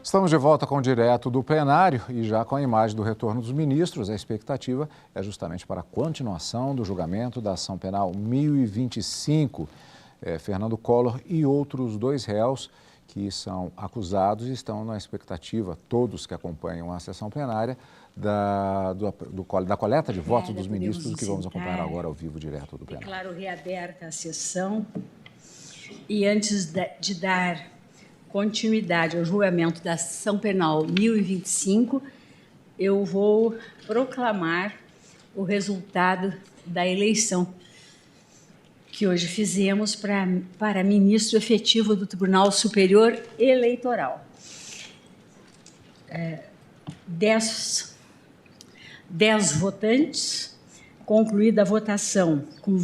Estamos de volta com o Direto do Plenário e já com a imagem do retorno dos ministros. A expectativa é justamente para a continuação do julgamento da ação penal 1025. Fernando Collor e outros 2 réus que são acusados estão na expectativa, todos que acompanham a sessão plenária, da coleta de votos dos ministros, que vamos acompanhar agora ao vivo, direto do plenário. Declaro reaberta a sessão e antes de dar continuidade ao julgamento da ação penal 1025, eu vou proclamar o resultado da eleição que hoje fizemos para ministro efetivo do Tribunal Superior Eleitoral. 10 votantes, concluída a votação com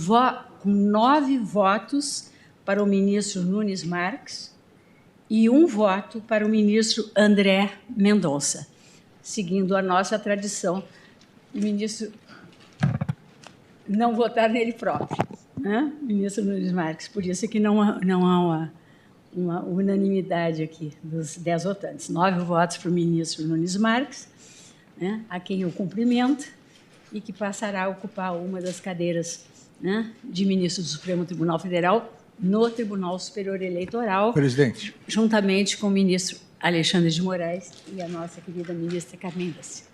9 votos para o ministro Nunes Marques e 1 voto para o ministro André Mendonça, seguindo a nossa tradição, o ministro não votar nele próprio, né? Ministro Nunes Marques. Por isso que não há uma unanimidade aqui dos 10 votantes. 9 votos para o ministro Nunes Marques, né, a quem eu cumprimento, e que passará a ocupar uma das cadeiras, né, de ministro do Supremo Tribunal Federal no Tribunal Superior Eleitoral, presidente, juntamente com o ministro Alexandre de Moraes e a nossa querida ministra Carmen Lúcia.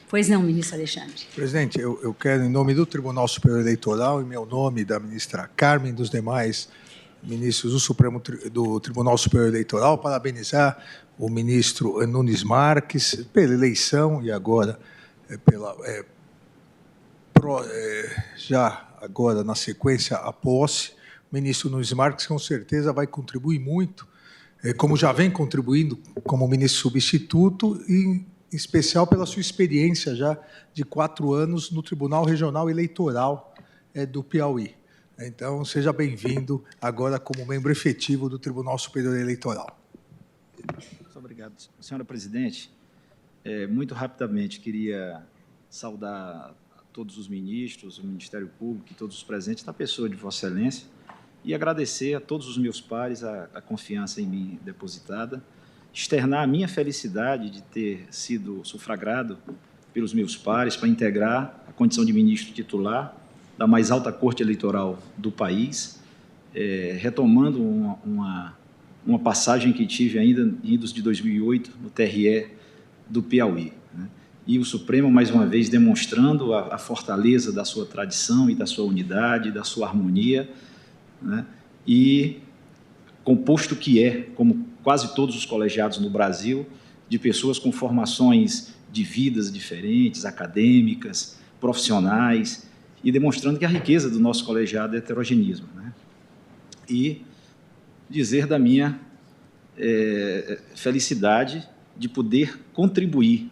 Pois não, ministro Alexandre. Presidente, eu quero, em nome do Tribunal Superior Eleitoral, em meu nome, da ministra Carmen e dos demais ministros do Tribunal Superior Eleitoral, parabenizar o ministro Nunes Marques pela eleição e agora já agora na sequência a posse. O ministro Nunes Marques com certeza vai contribuir muito, como já vem contribuindo como ministro substituto, e em especial pela sua experiência já de 4 anos no Tribunal Regional Eleitoral do Piauí. Então, seja bem-vindo agora como membro efetivo do Tribunal Superior Eleitoral. Muito obrigado, senhora presidente. Muito rapidamente, queria saudar a todos os ministros, o Ministério Público e todos os presentes, na pessoa de Vossa Excelência, e agradecer a todos os meus pares a confiança em mim depositada, externar a minha felicidade de ter sido sufragado pelos meus pares para integrar a condição de ministro titular da mais alta corte eleitoral do país, retomando uma passagem que tive ainda em idos de 2008 no TRE do Piauí, né? E o Supremo, mais uma vez, demonstrando a fortaleza da sua tradição e da sua unidade, da sua harmonia, né? E composto que como quase todos os colegiados no Brasil, de pessoas com formações de vidas diferentes, acadêmicas, profissionais, e demonstrando que a riqueza do nosso colegiado é heterogenismo, né? E dizer da minha felicidade de poder contribuir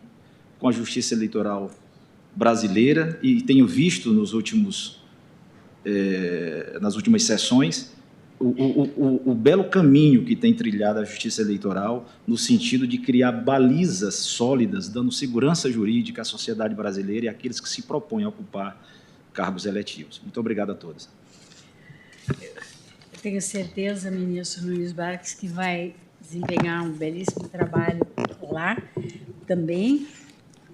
com a justiça eleitoral brasileira, e tenho visto nas últimas sessões o belo caminho que tem trilhado a justiça eleitoral no sentido de criar balizas sólidas, dando segurança jurídica à sociedade brasileira e àqueles que se propõem a ocupar cargos eletivos. Muito obrigado a todos. Eu tenho certeza, ministro Nunes Marques, que vai desempenhar um belíssimo trabalho lá também.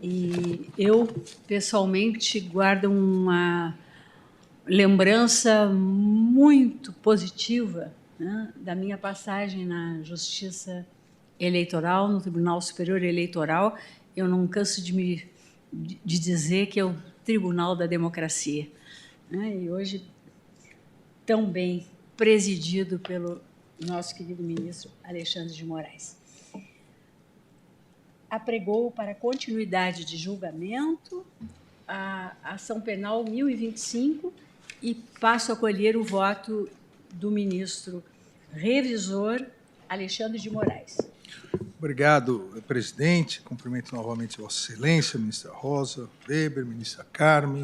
E eu, pessoalmente, guardo uma lembrança muito positiva, né, da minha passagem na Justiça Eleitoral, no Tribunal Superior Eleitoral. Eu não canso de dizer que é o Tribunal da Democracia, né, e hoje tão bem presidido pelo nosso querido ministro Alexandre de Moraes. Apregou para continuidade de julgamento a ação penal 1025 e passo a colher o voto do ministro revisor Alexandre de Moraes. Obrigado, presidente. Cumprimento novamente Vossa Excelência, ministra Rosa Weber, ministra Carmen,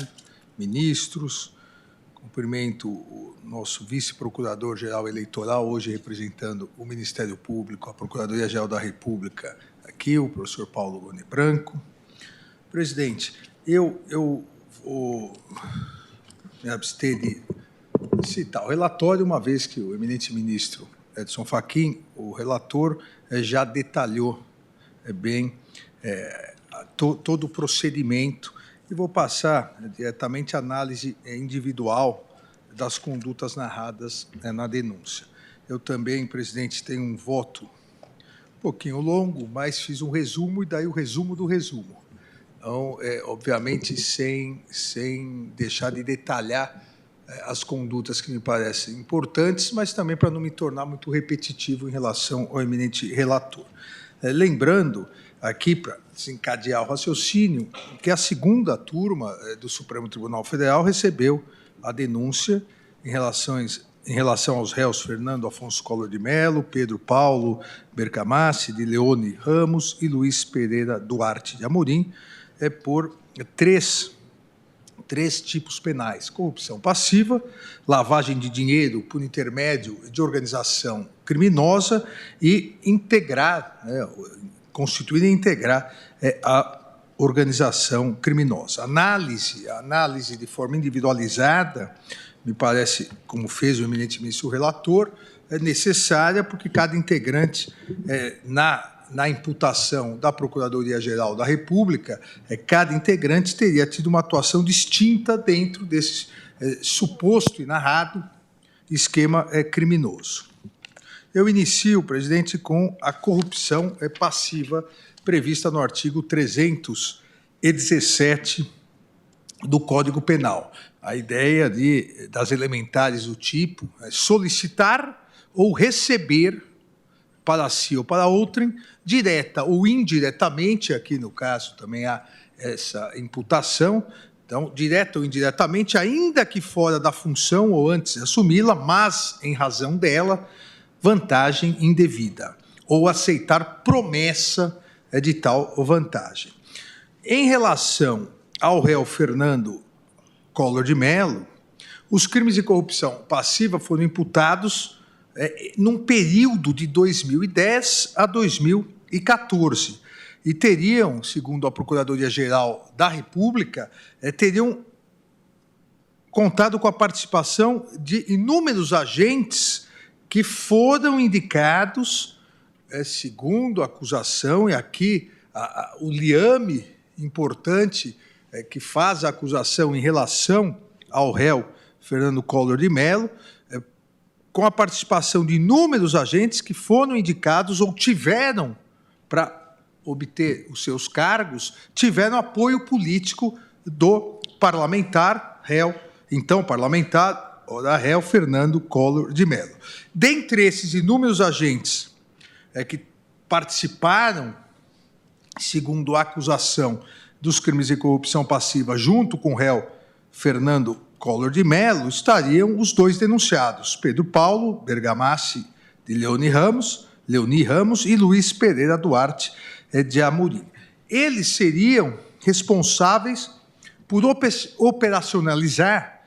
ministros. Cumprimento o nosso vice-procurador-geral eleitoral, hoje representando o Ministério Público, a Procuradoria-Geral da República, aqui, o professor Paulo Gone Branco. Presidente, eu vou me abster de citar o relatório, uma vez que o eminente ministro Edson Fachin, o relator, já detalhou bem todo o procedimento e vou passar diretamente a análise individual das condutas narradas na denúncia. Eu também, presidente, tenho um voto um pouquinho longo, mas fiz um resumo e daí o resumo do resumo. Então, obviamente, sem deixar de detalhar as condutas que me parecem importantes, mas também para não me tornar muito repetitivo em relação ao eminente relator. Lembrando, aqui, para desencadear o raciocínio, que a segunda turma do Supremo Tribunal Federal recebeu a denúncia em relação aos réus Fernando Afonso Collor de Mello, Pedro Paulo Bergamassi, de Leone Ramos e Luiz Pereira Duarte de Amorim, por três tipos penais: corrupção passiva, lavagem de dinheiro por intermédio de organização criminosa e constituir e integrar a organização criminosa. Análise de forma individualizada, me parece, como fez o eminente ministro relator, é necessária porque cada integrante na imputação da Procuradoria-Geral da República, cada integrante teria tido uma atuação distinta dentro desse suposto e narrado esquema criminoso. Eu inicio, presidente, com a corrupção passiva prevista no artigo 317 do Código Penal. A ideia das elementares do tipo solicitar ou receber para si ou para outrem, direta ou indiretamente, aqui no caso também há essa imputação, então, direta ou indiretamente, ainda que fora da função ou antes de assumi-la, mas em razão dela, vantagem indevida, ou aceitar promessa de tal vantagem. Em relação ao réu Fernando Collor de Mello, os crimes de corrupção passiva foram imputados num período de 2010 a 2014 e teriam, segundo a Procuradoria-Geral da República, teriam contado com a participação de inúmeros agentes que foram indicados, segundo a acusação, e aqui o liame importante que faz a acusação em relação ao réu Fernando Collor de Mello, com a participação de inúmeros agentes que foram indicados ou tiveram, para obter os seus cargos, tiveram apoio político do parlamentar réu, então parlamentar, ora réu Fernando Collor de Mello. Dentre esses inúmeros agentes que participaram, segundo a acusação, dos crimes de corrupção passiva, junto com o réu Fernando Collor de Mello, estariam os dois denunciados, Pedro Paulo Bergamassi de Leone Ramos e Luiz Pereira Duarte de Amorim. Eles seriam responsáveis por operacionalizar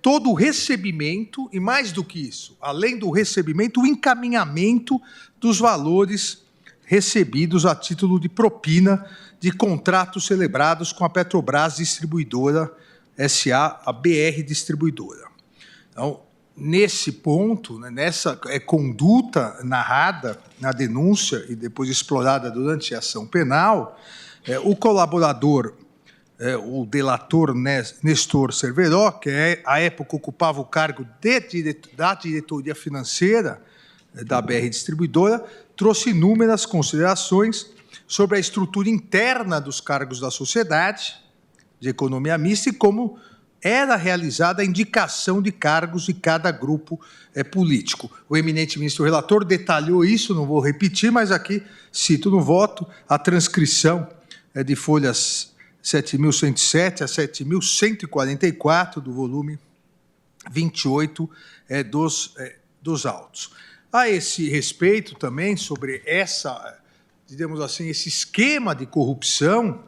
todo o recebimento, e mais do que isso, além do recebimento, o encaminhamento dos valores recebidos a título de propina de contratos celebrados com a Petrobras Distribuidora S.A., a BR Distribuidora. Então, nesse ponto, nessa conduta narrada na denúncia e depois explorada durante a ação penal, o colaborador, o delator Nestor Cerveró, que à época ocupava o cargo da diretoria financeira da BR Distribuidora, trouxe inúmeras considerações sobre a estrutura interna dos cargos da sociedade de economia mista e como era realizada a indicação de cargos de cada grupo político. O eminente ministro relator detalhou isso, não vou repetir, mas aqui cito no voto a transcrição de folhas 7.107 a 7.144 do volume 28 dos autos. A esse respeito também, sobre digamos assim, esse esquema de corrupção,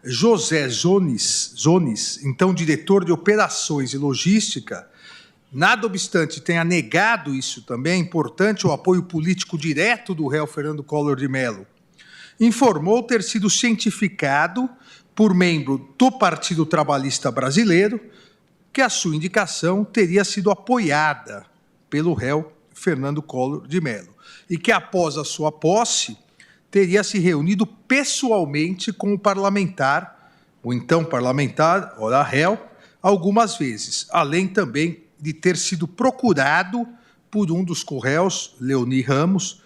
José Zones, então diretor de operações e logística, nada obstante tenha negado isso também, é importante o apoio político direto do réu Fernando Collor de Mello, informou ter sido cientificado por membro do Partido Trabalhista Brasileiro que a sua indicação teria sido apoiada pelo réu Fernando Collor de Mello e que, após a sua posse, teria se reunido pessoalmente com o parlamentar, o então parlamentar, ora réu, algumas vezes, além também de ter sido procurado por um dos co-réus, Leoni Ramos,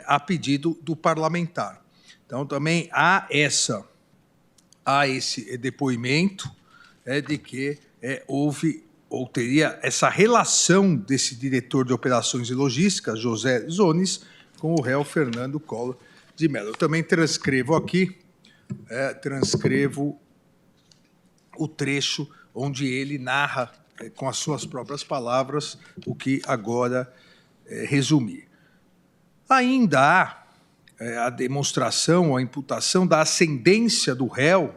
a pedido do parlamentar. Então, também há esse depoimento de que houve ou teria essa relação desse diretor de operações e logística, José Zones, com o réu Fernando Collor de Mello. Eu também transcrevo aqui, o trecho onde ele narra, com as suas próprias palavras, o que agora resumir. Ainda há a demonstração, a imputação da ascendência do réu,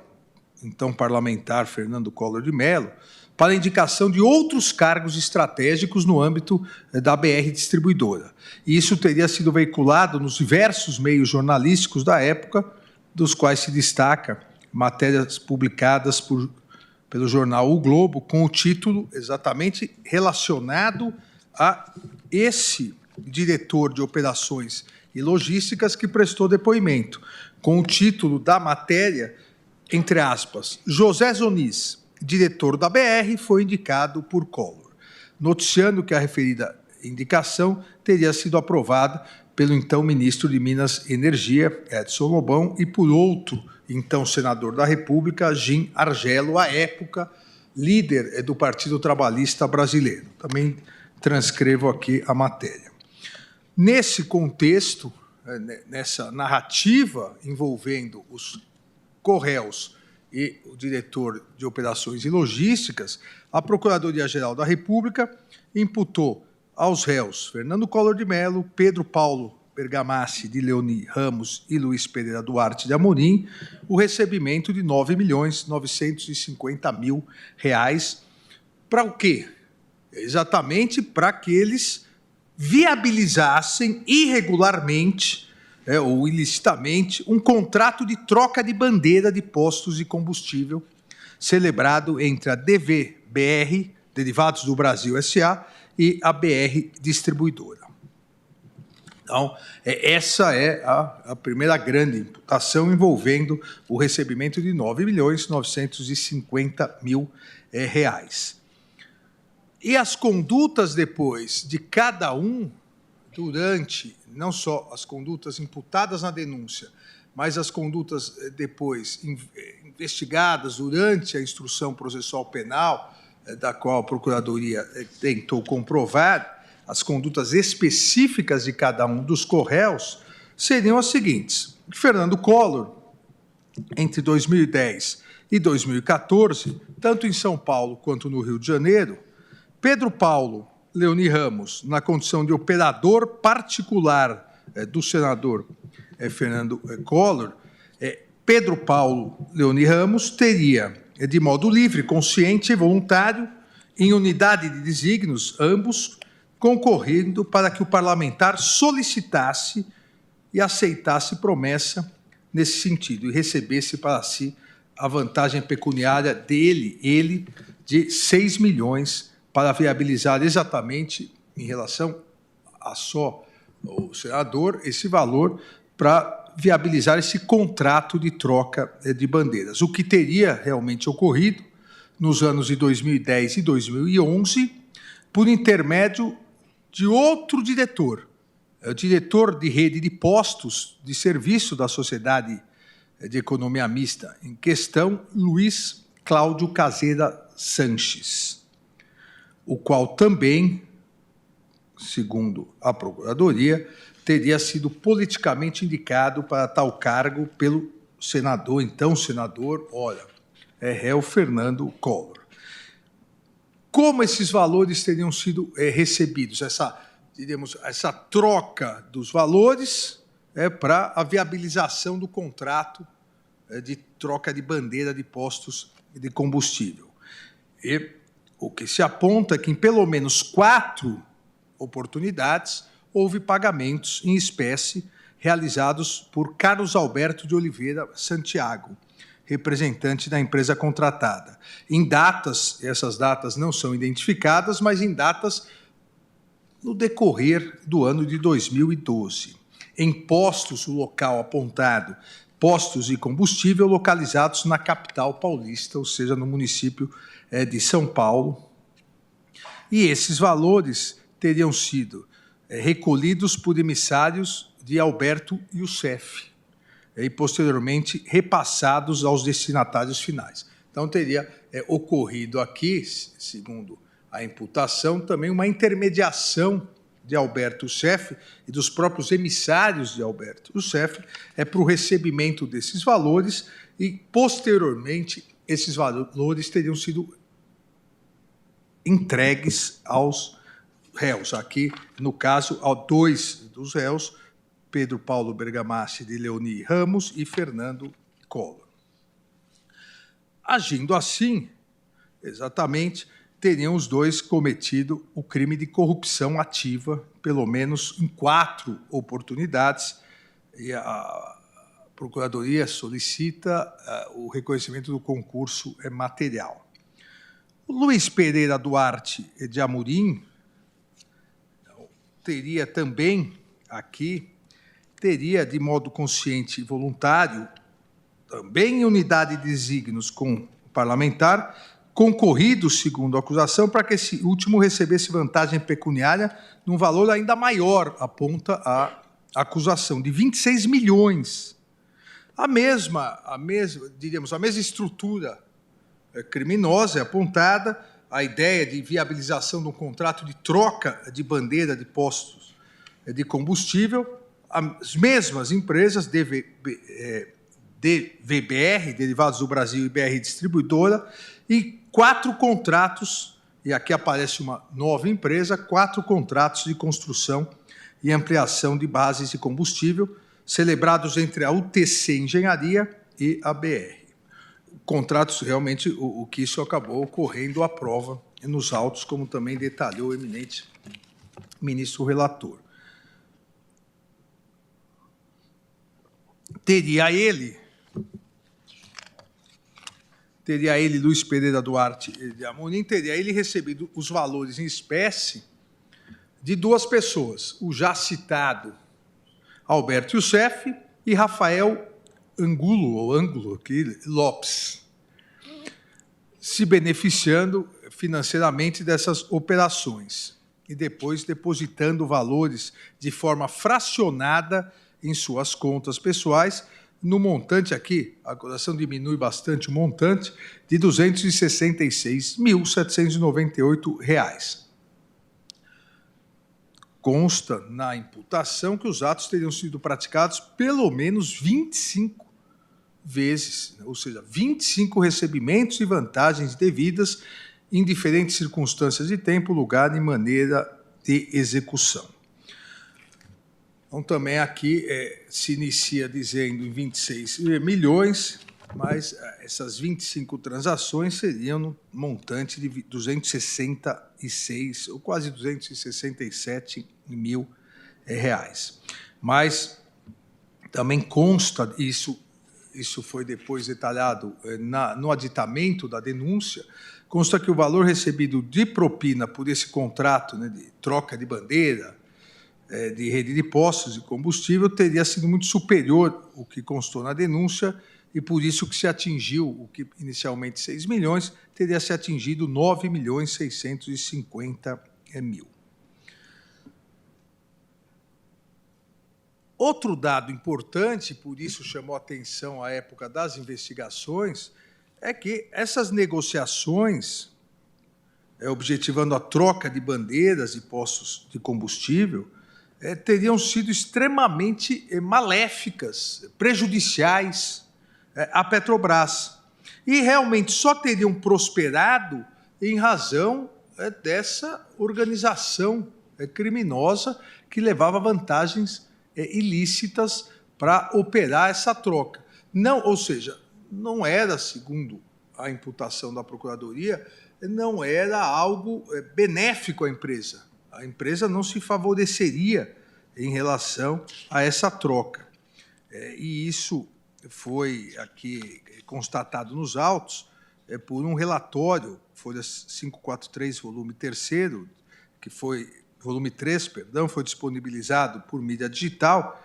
então parlamentar Fernando Collor de Mello, para a indicação de outros cargos estratégicos no âmbito da BR Distribuidora. E isso teria sido veiculado nos diversos meios jornalísticos da época, dos quais se destaca matérias publicadas pelo jornal O Globo, com o título exatamente relacionado a esse diretor de operações e logísticas que prestou depoimento, com o título da matéria, entre aspas, José Zonis, diretor da BR, foi indicado por Collor, noticiando que a referida indicação teria sido aprovada pelo então ministro de Minas e Energia, Edson Lobão, e por outro então senador da República, Jim Argelo, à época líder do Partido Trabalhista Brasileiro. Também transcrevo aqui a matéria. Nesse contexto, nessa narrativa envolvendo os co-réus e o diretor de Operações e Logísticas, a Procuradoria-Geral da República imputou aos réus Fernando Collor de Mello, Pedro Paulo Bergamassi de Leoni Ramos e Luiz Pereira Duarte de Amorim o recebimento de R$ 9.950.000. Para o quê? Exatamente para que eles viabilizassem irregularmente ou ilicitamente um contrato de troca de bandeira de postos de combustível celebrado entre a DVBR, Derivados do Brasil S.A., e a BR Distribuidora. Então, essa é a primeira grande imputação envolvendo o recebimento de R$ 9.950.000. E as condutas depois de cada um, durante, não só as condutas imputadas na denúncia, mas as condutas depois investigadas durante a instrução processual penal, da qual a Procuradoria tentou comprovar, as condutas específicas de cada um dos co-réus seriam as seguintes. Fernando Collor, entre 2010 e 2014, tanto em São Paulo quanto no Rio de Janeiro, Pedro Paulo Leoni Ramos, na condição de operador particular do senador Fernando Collor, Pedro Paulo Leoni Ramos teria, de modo livre, consciente e voluntário, em unidade de desígnios, ambos, concorrendo para que o parlamentar solicitasse e aceitasse promessa nesse sentido e recebesse para si a vantagem pecuniária ele, de 6 milhões para viabilizar exatamente, em relação a só o senador, esse valor para viabilizar esse contrato de troca de bandeiras. O que teria realmente ocorrido nos anos de 2010 e 2011, por intermédio de outro diretor, o diretor de rede de postos de serviço da Sociedade de Economia Mista em questão, Luiz Cláudio Caseira Sanches, o qual também, segundo a Procuradoria, teria sido politicamente indicado para tal cargo pelo senador, então senador, réu Fernando Collor. Como esses valores teriam sido recebidos? Essa troca dos valores para a viabilização do contrato de troca de bandeira de postos de combustível. E o que se aponta é que em pelo menos 4 oportunidades houve pagamentos em espécie realizados por Carlos Alberto de Oliveira Santiago, representante da empresa contratada, em datas, essas datas não são identificadas, mas em datas no decorrer do ano de 2012. em postos, o local apontado, postos de combustível localizados na capital paulista, ou seja, no município de São Paulo. E esses valores teriam sido recolhidos por emissários de Alberto Youssef e, posteriormente, repassados aos destinatários finais. Então, teria ocorrido aqui, segundo a imputação, também uma intermediação de Alberto Youssef e dos próprios emissários de Alberto Youssef para o recebimento desses valores e, posteriormente, esses valores teriam sido entregues aos réus. Aqui, no caso, a 2 dos réus, Pedro Paulo Bergamaschi de Leoni Ramos e Fernando Collor. Agindo assim, exatamente, teriam os dois cometido o crime de corrupção ativa, pelo menos em 4 oportunidades, e a Procuradoria solicita o reconhecimento do concurso material. O Luiz Pereira Duarte de Amorim teria também aqui, de modo consciente e voluntário, também em unidade de desígnios com o parlamentar, concorrido, segundo a acusação, para que esse último recebesse vantagem pecuniária num valor ainda maior, aponta a acusação, de 26 milhões. A mesma estrutura criminosa é apontada, a ideia de viabilização de um contrato de troca de bandeira de postos de combustível, as mesmas empresas, DVBR, Derivados do Brasil, e BR Distribuidora, e 4 contratos, e aqui aparece uma nova empresa, 4 contratos de construção e ampliação de bases de combustível, celebrados entre a UTC Engenharia e a BR. Contratos, realmente, o que isso acabou ocorrendo à prova nos autos, como também detalhou o eminente ministro relator. Teria ele, Luiz Pereira Duarte de Amorim, teria ele recebido os valores em espécie de 2 pessoas, o já citado Alberto Youssef e Rafael Ângulo Lopes, se beneficiando financeiramente dessas operações e depois depositando valores de forma fracionada em suas contas pessoais, no montante aqui, a acusação diminui bastante o montante, de R$ 266.798. Consta na imputação que os atos teriam sido praticados pelo menos 25 vezes, ou seja, 25 recebimentos e vantagens devidas em diferentes circunstâncias de tempo, lugar e maneira de execução. Então, também aqui se inicia dizendo em 26 milhões, mas essas 25 transações seriam no montante de 266, ou quase 267 mil reais. Mas também consta, isso foi depois detalhado no aditamento da denúncia, consta que o valor recebido de propina por esse contrato, né, de troca de bandeira, de rede de postos de combustível, teria sido muito superior ao que constou na denúncia, e por isso que se atingiu, o que inicialmente 6 milhões, teria se atingido 9.650.000. Outro dado importante, por isso chamou a atenção à época das investigações, é que essas negociações, objetivando a troca de bandeiras e postos de combustível, teriam sido extremamente maléficas, prejudiciais à Petrobras. E realmente só teriam prosperado em razão dessa organização criminosa que levava vantagens ilícitas para operar essa troca. Não, ou seja, não era, segundo a imputação da Procuradoria, não era algo benéfico à empresa. A empresa não se favoreceria em relação a essa troca. E isso foi aqui constatado nos autos por um relatório, folha 543, volume 3º, que foi, volume 3, perdão, foi disponibilizado por mídia digital,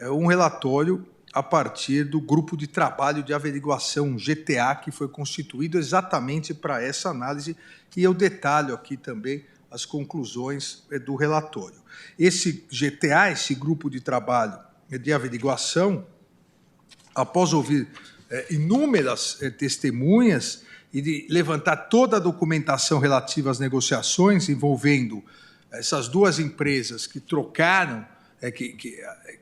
um relatório a partir do Grupo de Trabalho de Averiguação, GTA, que foi constituído exatamente para essa análise, e eu detalho aqui também as conclusões do relatório. Esse GTA, esse Grupo de Trabalho de Averiguação, após ouvir inúmeras testemunhas e de levantar toda a documentação relativa às negociações envolvendo essas duas empresas que trocaram,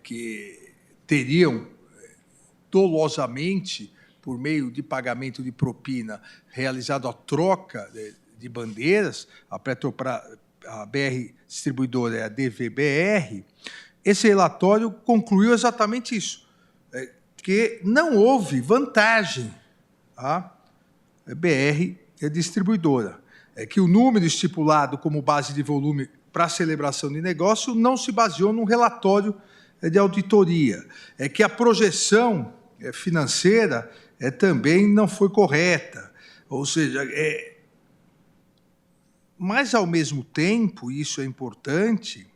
que teriam dolosamente, por meio de pagamento de propina, realizado a troca de bandeiras, a BR Distribuidora e a DVBR, esse relatório concluiu exatamente isso, que não houve vantagem à BR Distribuidora, que o número estipulado como base de volume para a celebração de negócio não se baseou num relatório de auditoria, que a projeção financeira também não foi correta, ou seja, mas, ao mesmo tempo, isso é importante,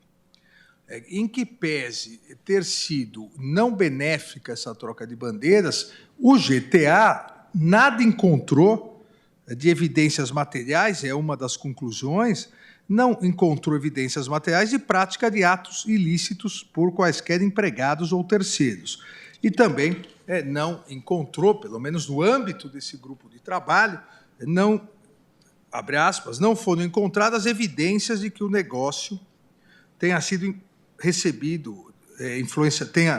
em que pese ter sido não benéfica essa troca de bandeiras, o GTA nada encontrou de evidências materiais, é uma das conclusões, não encontrou evidências materiais de prática de atos ilícitos por quaisquer empregados ou terceiros. E também não encontrou, pelo menos no âmbito desse grupo de trabalho, não, abre aspas, não foram encontradas evidências de que o negócio tenha sido recebido, influência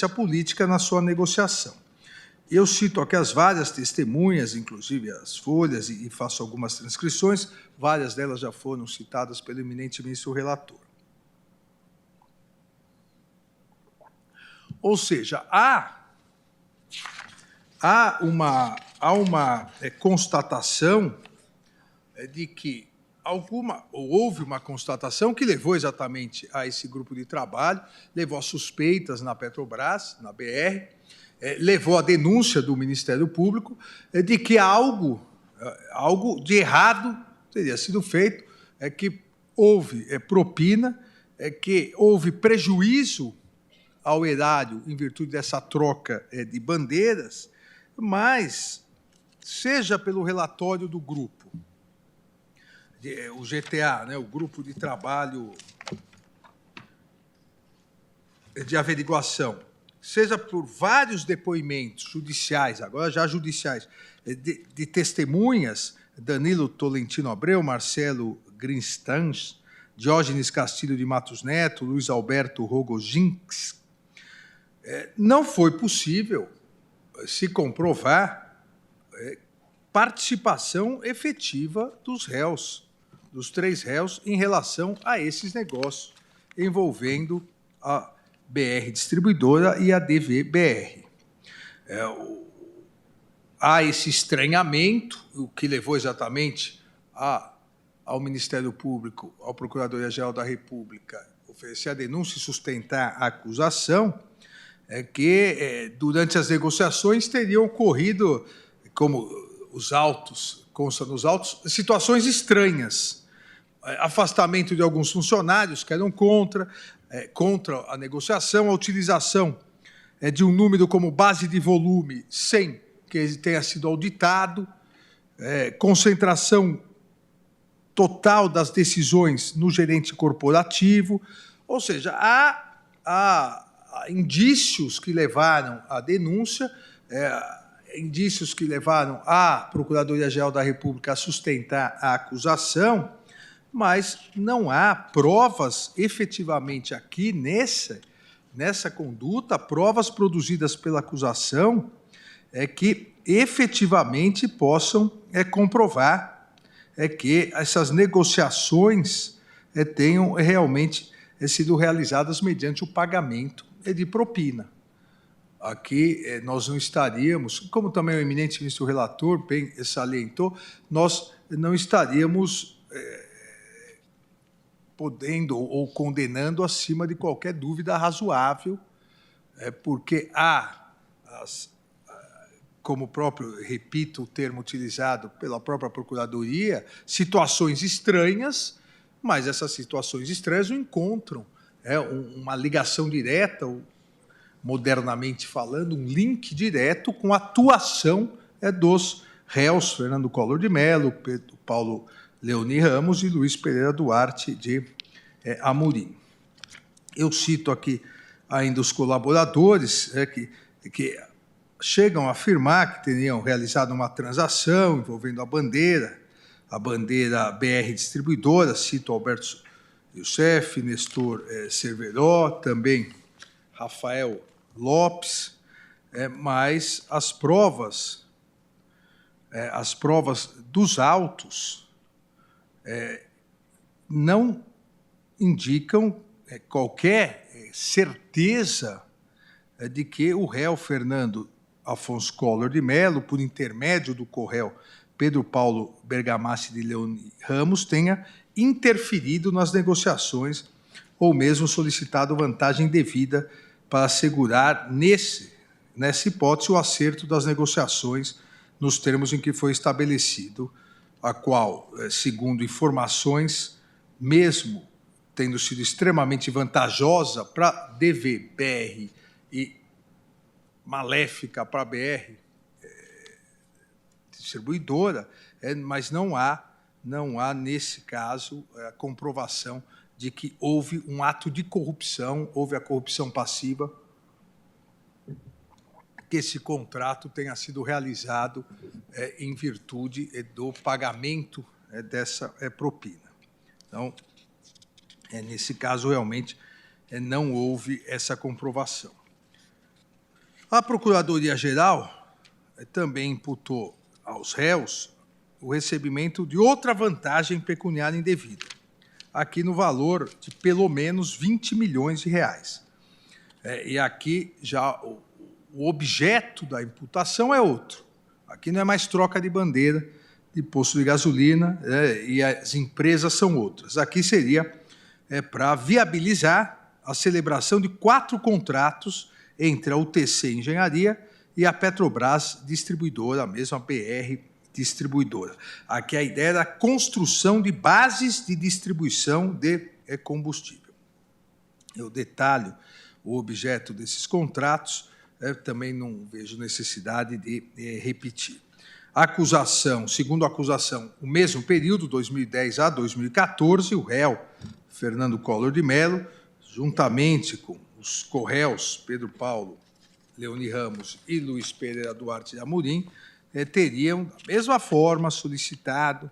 política na sua negociação. Eu cito aqui as várias testemunhas, inclusive as folhas, e faço algumas transcrições, várias delas já foram citadas pelo eminente ministro relator. Ou seja, há uma constatação de que houve uma constatação que levou exatamente a esse grupo de trabalho, levou a suspeitas na Petrobras, na BR, levou a denúncia do Ministério Público de que algo de errado teria sido feito, que houve propina, que houve prejuízo ao erário em virtude dessa troca de bandeiras, mas, seja pelo relatório do grupo, o GTA, o Grupo de Trabalho de Averiguação, seja por vários depoimentos judiciais, agora já judiciais, de testemunhas, Danilo Tolentino Abreu, Marcelo Grinstans, Diógenes Castilho de Matos Neto, Luiz Alberto Rogojinks, não foi possível se comprovar participação efetiva dos réus, dos três réus, em relação a esses negócios envolvendo a BR Distribuidora e a DVBR. Há esse estranhamento, o que levou exatamente ao Ministério Público, ao Procuradoria-Geral da República, oferecer a denúncia e sustentar a acusação, que durante as negociações teriam ocorrido, como consta nos autos, situações estranhas, afastamento de alguns funcionários que eram contra a negociação, a utilização de um número como base de volume sem que ele tenha sido auditado, concentração total das decisões no gerente corporativo, ou seja, há indícios que levaram à denúncia, indícios que levaram a Procuradoria-Geral da República a sustentar a acusação, mas não há provas efetivamente aqui nessa conduta, provas produzidas pela acusação que efetivamente possam comprovar que essas negociações tenham realmente sido realizadas mediante o pagamento de propina. Aqui nós não estaríamos, como também o eminente ministro relator bem salientou, nós não estaríamos podendo ou condenando acima de qualquer dúvida razoável, porque há, como próprio, repito o termo utilizado pela própria Procuradoria, situações estranhas, mas essas situações estranhas não encontram uma ligação direta, ou, modernamente falando, um link direto com a atuação dos réus Fernando Collor de Mello, Pedro Paulo Leoni Ramos e Luiz Pereira Duarte de Amorim. Eu cito aqui ainda os colaboradores que chegam a afirmar que teriam realizado uma transação envolvendo a bandeira BR Distribuidora, cito Alberto Youssef, Nestor Cerveró, também Rafael Lopes, mas as provas dos autos não indicam qualquer certeza de que o réu Fernando Afonso Collor de Mello, por intermédio do co-réu Pedro Paulo Bergamassi de Leoni Ramos, tenha interferido nas negociações ou mesmo solicitado vantagem devida para assegurar, nessa hipótese, o acerto das negociações nos termos em que foi estabelecido, a qual, segundo informações, mesmo tendo sido extremamente vantajosa para a DVBR e maléfica para a BR Distribuidora, mas não há, nesse caso, a comprovação de que houve um ato de corrupção, houve a corrupção passiva, que esse contrato tenha sido realizado em virtude do pagamento dessa propina. Então, nesse caso, realmente, não houve essa comprovação. A Procuradoria-Geral também imputou aos réus o recebimento de outra vantagem pecuniária indevida, aqui no valor de pelo menos 20 milhões de reais. E aqui já o objeto da imputação é outro. Aqui não é mais troca de bandeira de posto de gasolina, e as empresas são outras. Aqui seria para viabilizar a celebração de 4 contratos entre a UTC Engenharia e a Petrobras Distribuidora, a mesma BR Distribuidora. Aqui a ideia da construção de bases de distribuição de combustível. Eu detalho o objeto desses contratos, também não vejo necessidade de repetir. A acusação, segundo a acusação, o mesmo período, 2010 a 2014, o réu Fernando Collor de Mello, juntamente com os co-réus Pedro Paulo Leoni Ramos e Luiz Pereira Duarte de Amorim, teriam, da mesma forma, solicitado,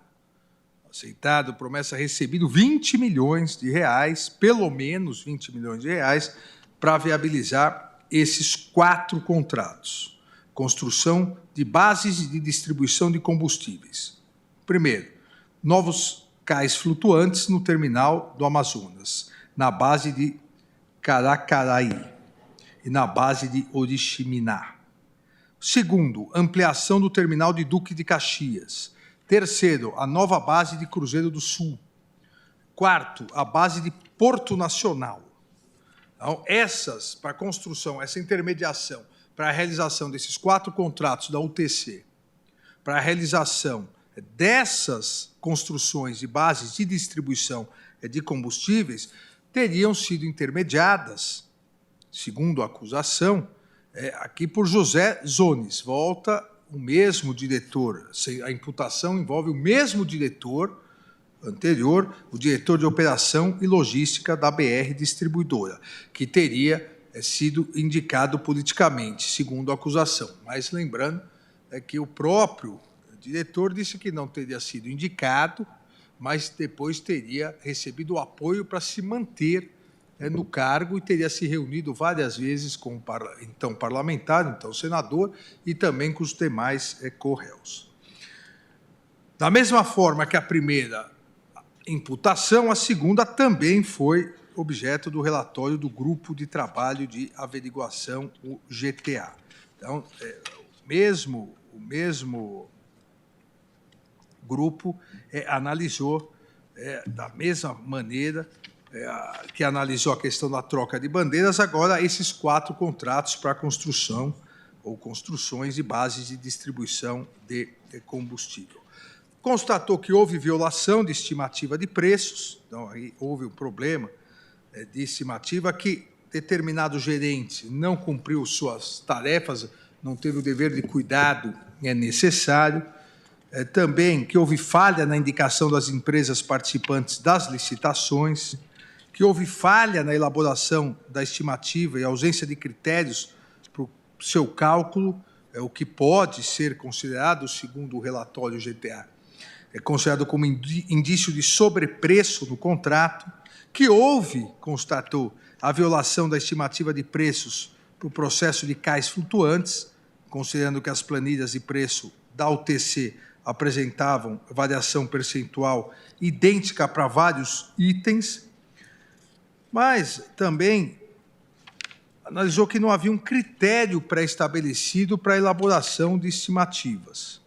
aceitado, promessa recebido 20 milhões de reais, pelo menos 20 milhões de reais, para viabilizar esses 4 contratos. Construção de bases de distribuição de combustíveis. Primeiro, novos cais flutuantes no terminal do Amazonas, na base de Caracaraí e na base de Oriximiná. Segundo, ampliação do terminal de Duque de Caxias. Terceiro, a nova base de Cruzeiro do Sul. Quarto, a base de Porto Nacional. Então, para a construção, essa intermediação, para a realização desses 4 contratos da UTC, para a realização dessas construções de bases de distribuição de combustíveis, teriam sido intermediadas, segundo a acusação, aqui por José Zones. Volta o mesmo diretor, a imputação envolve o mesmo diretor anterior, o diretor de operação e logística da BR Distribuidora, que teria sido indicado politicamente, segundo a acusação. Mas lembrando que o próprio diretor disse que não teria sido indicado, mas depois teria recebido o apoio para se manter no cargo e teria se reunido várias vezes com o então parlamentar, então senador, e também com os demais co-réus. Da mesma forma que a primeira imputação, a segunda também foi objeto do relatório do Grupo de Trabalho de Averiguação, o GTA. Então, o mesmo grupo analisou da mesma maneira que analisou a questão da troca de bandeiras, agora esses 4 contratos para construção ou construções de bases de distribuição de combustível. Constatou que houve violação de estimativa de preços, então aí houve um problema de estimativa que determinado gerente não cumpriu suas tarefas, não teve o dever de cuidado necessário. Também que houve falha na indicação das empresas participantes das licitações, que houve falha na elaboração da estimativa e ausência de critérios para o seu cálculo, o que pode ser considerado, segundo o relatório GTA, considerado como indício de sobrepreço no contrato, que houve, constatou, a violação da estimativa de preços para o processo de cais flutuantes, considerando que as planilhas de preço da UTC apresentavam variação percentual idêntica para vários itens, mas também analisou que não havia um critério pré-estabelecido para a elaboração de estimativas,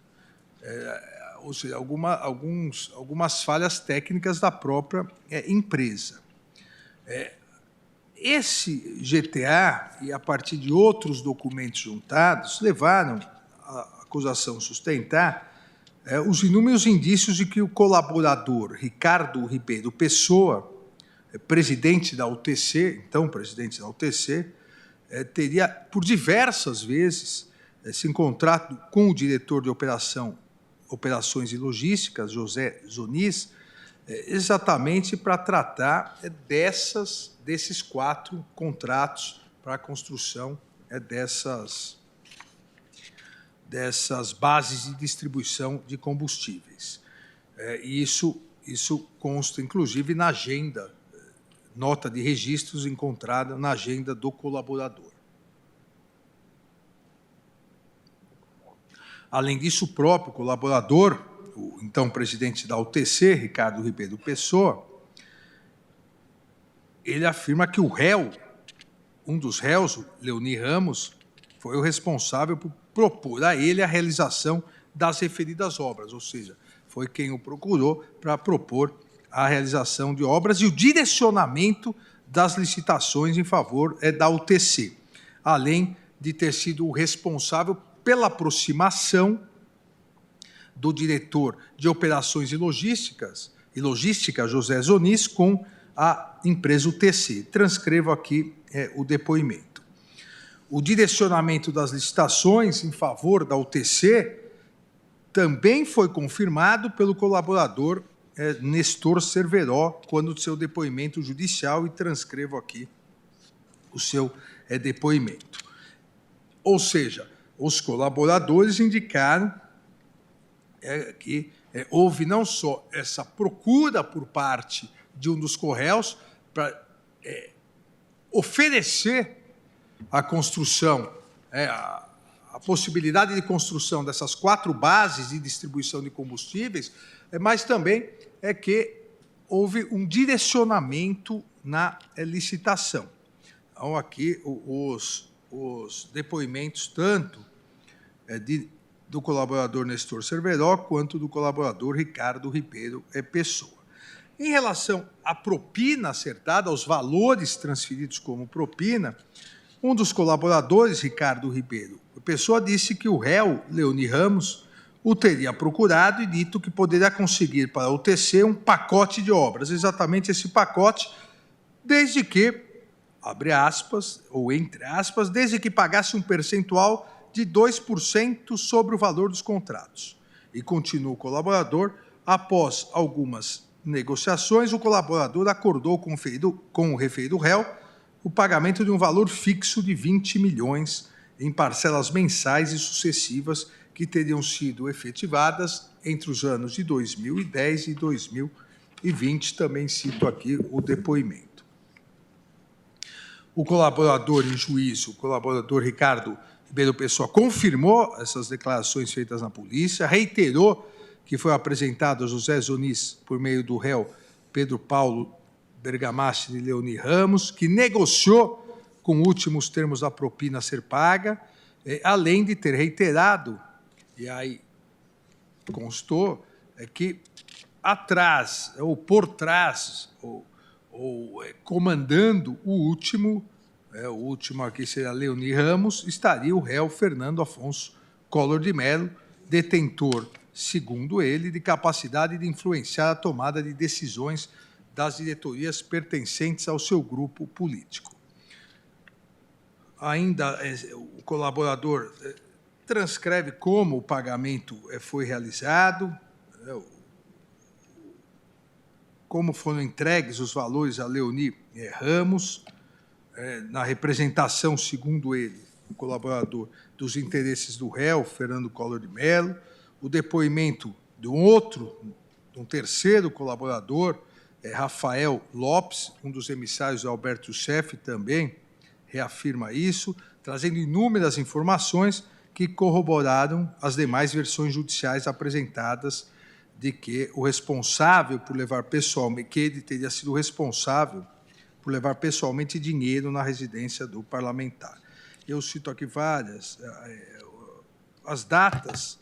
ou seja, algumas falhas técnicas da própria empresa. Esse GTA, e a partir de outros documentos juntados, levaram a acusação a sustentar os inúmeros indícios de que o colaborador Ricardo Ribeiro Pessoa, presidente da UTC, então presidente da UTC, teria, por diversas vezes, se encontrado com o diretor de operações e logísticas, José Zonis, exatamente para tratar desses 4 contratos para a construção dessas bases de distribuição de combustíveis. E isso consta, inclusive, na agenda, nota de registros encontrada na agenda do colaborador. Além disso, o próprio colaborador, o então presidente da UTC, Ricardo Ribeiro Pessoa, ele afirma que o réu, um dos réus, o Leoni Ramos, foi o responsável por propor a ele a realização das referidas obras, ou seja, foi quem o procurou para propor a realização de obras e o direcionamento das licitações em favor da UTC, além de ter sido o responsável pela aproximação do diretor de operações e logística, José Zonis, com a empresa UTC. Transcrevo aqui o depoimento. O direcionamento das licitações em favor da UTC também foi confirmado pelo colaborador Nestor Cerveró, quando do seu depoimento judicial, e transcrevo aqui o seu depoimento. Ou seja, os colaboradores indicaram que houve não só essa procura por parte de um dos correios para oferecer a construção, a possibilidade de construção dessas 4 bases de distribuição de combustíveis, mas também que houve um direcionamento na licitação. Então, aqui, os depoimentos tanto do colaborador Nestor Cerveró quanto do colaborador Ricardo Ribeiro Pessoa. Em relação à propina acertada, aos valores transferidos como propina, um dos colaboradores, Ricardo Ribeiro Pessoa, disse que o réu, Leoni Ramos, o teria procurado e dito que poderia conseguir para a UTC um pacote de obras, exatamente esse pacote, desde que, abre aspas, ou entre aspas, desde que pagasse um percentual de 2% sobre o valor dos contratos. E continua o colaborador, após algumas negociações, o colaborador acordou com o referido réu o pagamento de um valor fixo de 20 milhões em parcelas mensais e sucessivas que teriam sido efetivadas entre os anos de 2010 e 2020. Também cito aqui o depoimento. O colaborador em juízo, o colaborador Ricardo Ribeiro Pessoa, confirmou essas declarações feitas na polícia, reiterou que foi apresentado a José Zonis por meio do réu Pedro Paulo Bergamaschi de Leoni Ramos, que negociou com últimos termos da propina a ser paga, além de ter reiterado, e aí constou, que atrás, ou por trás, ou comandando o último aqui seria Leoni Ramos, estaria o réu Fernando Afonso Collor de Mello, detentor, segundo ele, de capacidade de influenciar a tomada de decisões das diretorias pertencentes ao seu grupo político. Ainda o colaborador transcreve como o pagamento foi realizado, como foram entregues os valores a Leoni Ramos, na representação, segundo ele, o colaborador, dos interesses do réu, Fernando Collor de Mello, o depoimento de um terceiro colaborador, Rafael Lopes, um dos emissários de Alberto Youssef, também reafirma isso, trazendo inúmeras informações que corroboraram as demais versões judiciais apresentadas de que o responsável por levar pessoalmente, que ele teria sido responsável por levar pessoalmente dinheiro na residência do parlamentar. Eu cito aqui várias, as datas,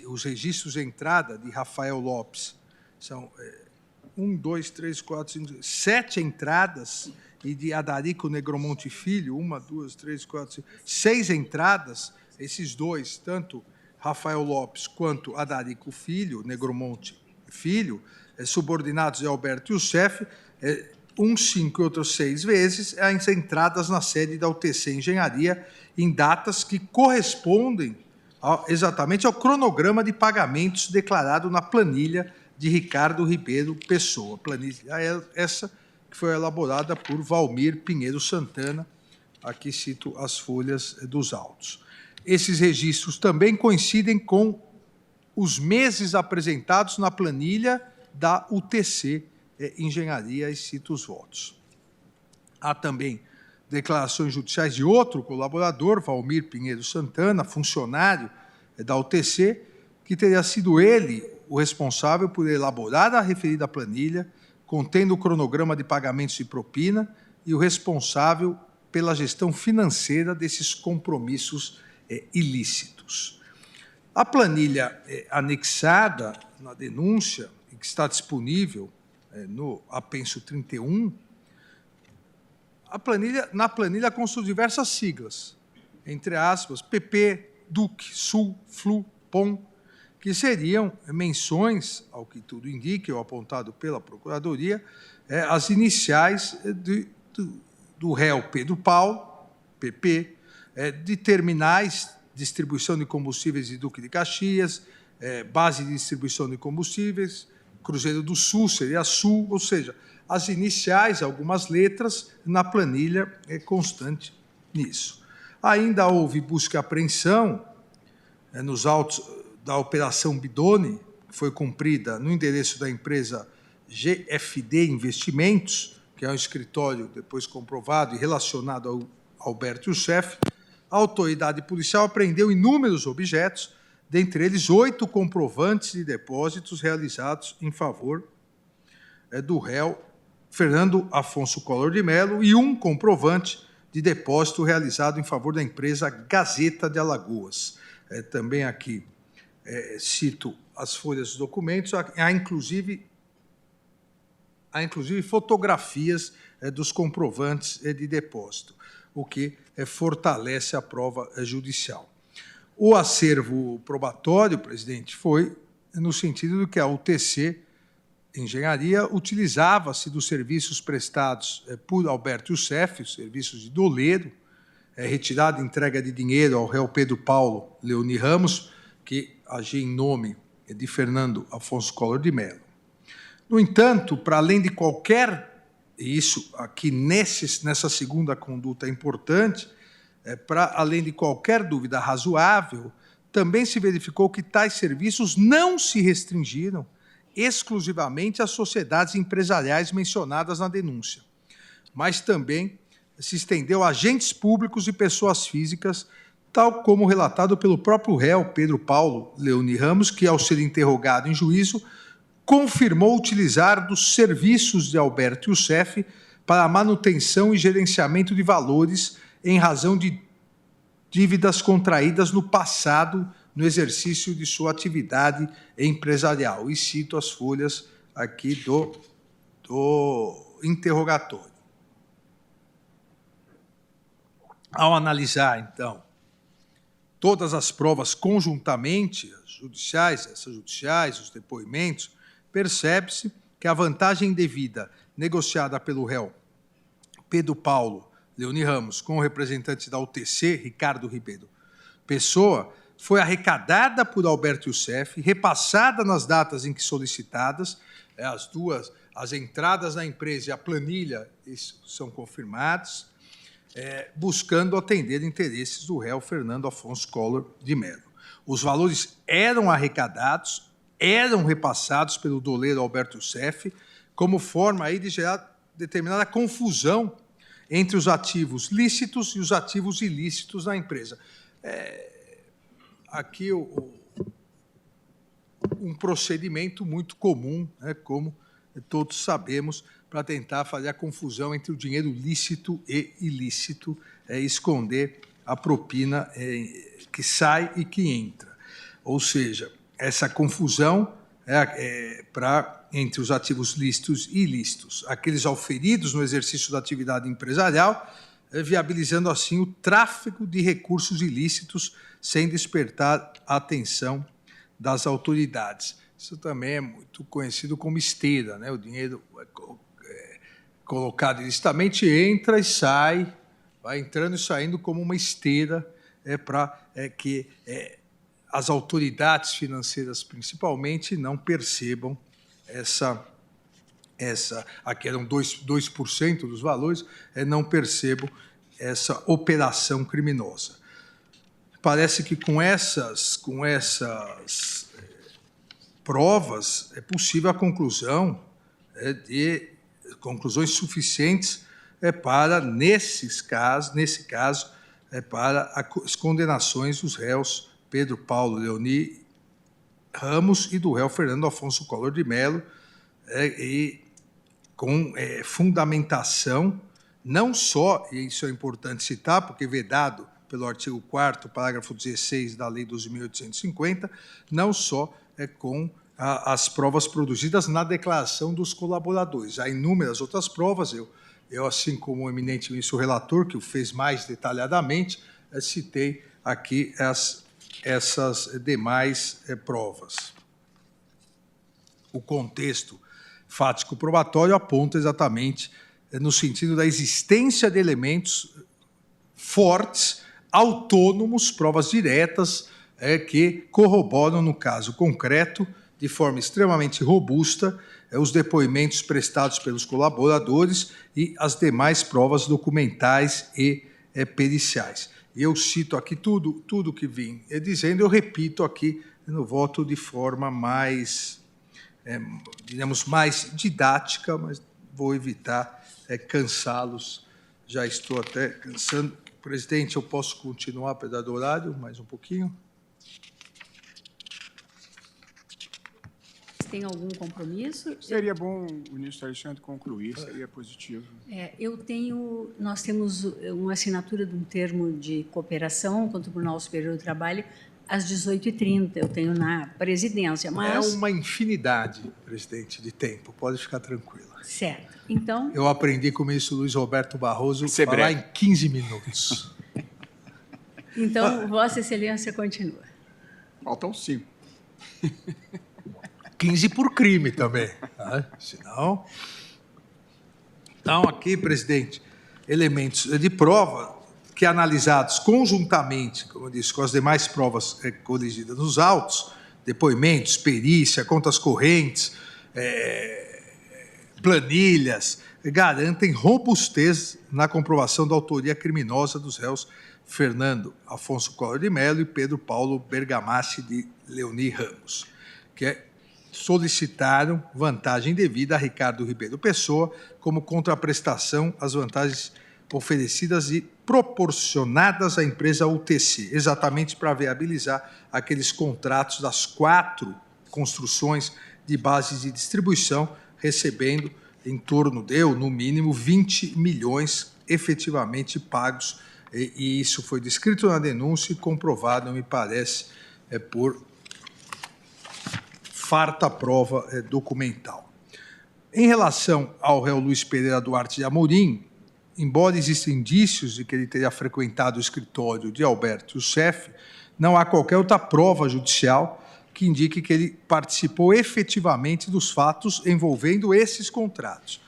os registros de entrada de Rafael Lopes, são 7 entradas, e de Adarico Negromonte Filho, 6 entradas, esses dois, tanto Rafael Lopes quanto Adarico Filho, Negromonte Filho, subordinados de Alberto Youssef, 5 e outros 6 vezes, as entradas na sede da UTC Engenharia, em datas que correspondem exatamente ao cronograma de pagamentos declarado na planilha de Ricardo Ribeiro Pessoa. Planilha essa que foi elaborada por Valmir Pinheiro Santana. Aqui cito as folhas dos autos. Esses registros também coincidem com os meses apresentados na planilha da UTC Engenharia, e cito os votos. Há também declarações judiciais de outro colaborador, Valmir Pinheiro Santana, funcionário da UTC, que teria sido ele o responsável por elaborar a referida planilha, contendo o cronograma de pagamentos de propina e o responsável pela gestão financeira desses compromissos ilícitos. A planilha anexada na denúncia, e que está disponível no apenso 31, na planilha constam diversas siglas, entre aspas, PP, DUC, SUL, FLU, POM, que seriam menções, ao que tudo indica, ou apontado pela Procuradoria, as iniciais do réu Pedro Paulo, PP, de terminais, distribuição de combustíveis de Duque de Caxias, base de distribuição de combustíveis, Cruzeiro do Sul, seria Sul, ou seja, as iniciais, algumas letras, na planilha constante nisso. Ainda houve busca e apreensão nos autos da Operação Bidone, que foi cumprida no endereço da empresa GFD Investimentos, que é um escritório depois comprovado e relacionado ao Alberto Youssef. A autoridade policial apreendeu inúmeros objetos, dentre eles 8 comprovantes de depósitos realizados em favor do réu Fernando Afonso Collor de Mello e 1 comprovante de depósito realizado em favor da empresa Gazeta de Alagoas. Também aqui cito as folhas dos documentos, há inclusive fotografias dos comprovantes de depósito, o que fortalece a prova judicial. O acervo probatório, presidente, foi no sentido de que a UTC Engenharia utilizava-se dos serviços prestados por Alberto Youssef, os serviços de doleiro, retirada e entrega de dinheiro ao réu Pedro Paulo Leoni Ramos, que agia em nome de Fernando Afonso Collor de Mello. No entanto, para além de qualquer, e isso aqui nessa segunda conduta é importante, para além de qualquer dúvida razoável, também se verificou que tais serviços não se restringiram exclusivamente às sociedades empresariais mencionadas na denúncia, mas também se estendeu a agentes públicos e pessoas físicas, tal como relatado pelo próprio réu Pedro Paulo Leoni Ramos, que, ao ser interrogado em juízo, confirmou utilizar dos serviços de Alberto Youssef para a manutenção e gerenciamento de valores em razão de dívidas contraídas no passado no exercício de sua atividade empresarial. E cito as folhas aqui do interrogatório. Ao analisar, então, todas as provas conjuntamente, as judiciais, extrajudiciais, os depoimentos, percebe-se que a vantagem indevida negociada pelo réu Pedro Paulo Leoni Ramos com o representante da UTC, Ricardo Ribeiro Pessoa, foi arrecadada por Alberto Youssef, repassada nas datas em que solicitadas, as entradas na empresa e a planilha são confirmados, buscando atender interesses do réu Fernando Afonso Collor de Mello. Os valores eram arrecadados, eram repassados pelo doleiro Alberto Youssef, como forma aí de gerar determinada confusão entre os ativos lícitos e os ativos ilícitos na empresa. Aqui um procedimento muito comum, né, como todos sabemos, para tentar fazer a confusão entre o dinheiro lícito e ilícito, esconder a propina que sai e que entra. Ou seja, essa confusão entre os ativos lícitos e ilícitos, aqueles auferidos no exercício da atividade empresarial, viabilizando assim o tráfego de recursos ilícitos sem despertar a atenção das autoridades. Isso também é muito conhecido como esteira, né? O dinheiro colocado ilicitamente entra e sai, vai entrando e saindo como uma esteira para que as autoridades financeiras, principalmente, não percebam aqui eram 2% dos valores, não percebam essa operação criminosa. Parece que com essas provas é possível a conclusão de conclusões suficientes para, nesse caso, para as condenações dos réus Pedro Paulo Leoni Ramos e do réu Fernando Afonso Collor de Mello, e com fundamentação, não só, e isso é importante citar, porque vedado pelo artigo 4º, parágrafo 16 da Lei 12.850, não só com as provas produzidas na declaração dos colaboradores. Há inúmeras outras provas, eu assim como o eminente ministro relator, que o fez mais detalhadamente, citei aqui essas demais provas. O contexto fático probatório aponta exatamente no sentido da existência de elementos fortes, autônomos, provas diretas, que corroboram, no caso concreto, de forma extremamente robusta, os depoimentos prestados pelos colaboradores e as demais provas documentais e periciais. Eu cito aqui tudo que vim dizendo, eu repito aqui no voto de forma mais, digamos, mais didática, mas vou evitar cansá-los. Já estou até cansando. Presidente, eu posso continuar, apesar do horário, mais um pouquinho? Tem algum compromisso? Seria bom o ministro Alexandre concluir, seria positivo. Nós temos uma assinatura de um termo de cooperação com o Tribunal Superior do Trabalho às 18h30, eu tenho na presidência, mas... É uma infinidade, presidente, de tempo, pode ficar tranquila. Certo, então... Eu aprendi com o ministro Luiz Roberto Barroso falar em 15 minutos. Então, Vossa Excelência continua. Faltam 5. 15 por crime também, né? Senão... Então, aqui, presidente, elementos de prova que, analisados conjuntamente, como eu disse, com as demais provas coligidas nos autos, depoimentos, perícia, contas correntes, planilhas, garantem robustez na comprovação da autoria criminosa dos réus Fernando Afonso Collor de Mello e Pedro Paulo Bergamaschi de Leoni Ramos, que solicitaram vantagem devida a Ricardo Ribeiro Pessoa como contraprestação às vantagens oferecidas e proporcionadas à empresa UTC, exatamente para viabilizar aqueles contratos das 4 construções de bases de distribuição, recebendo em torno de, ou no mínimo, 20 milhões efetivamente pagos, e isso foi descrito na denúncia e comprovado, me parece, por farta prova documental. Em relação ao réu Luiz Pereira Duarte de Amorim, embora existam indícios de que ele teria frequentado o escritório de Alberto Youssef, não há qualquer outra prova judicial que indique que ele participou efetivamente dos fatos envolvendo esses contratos.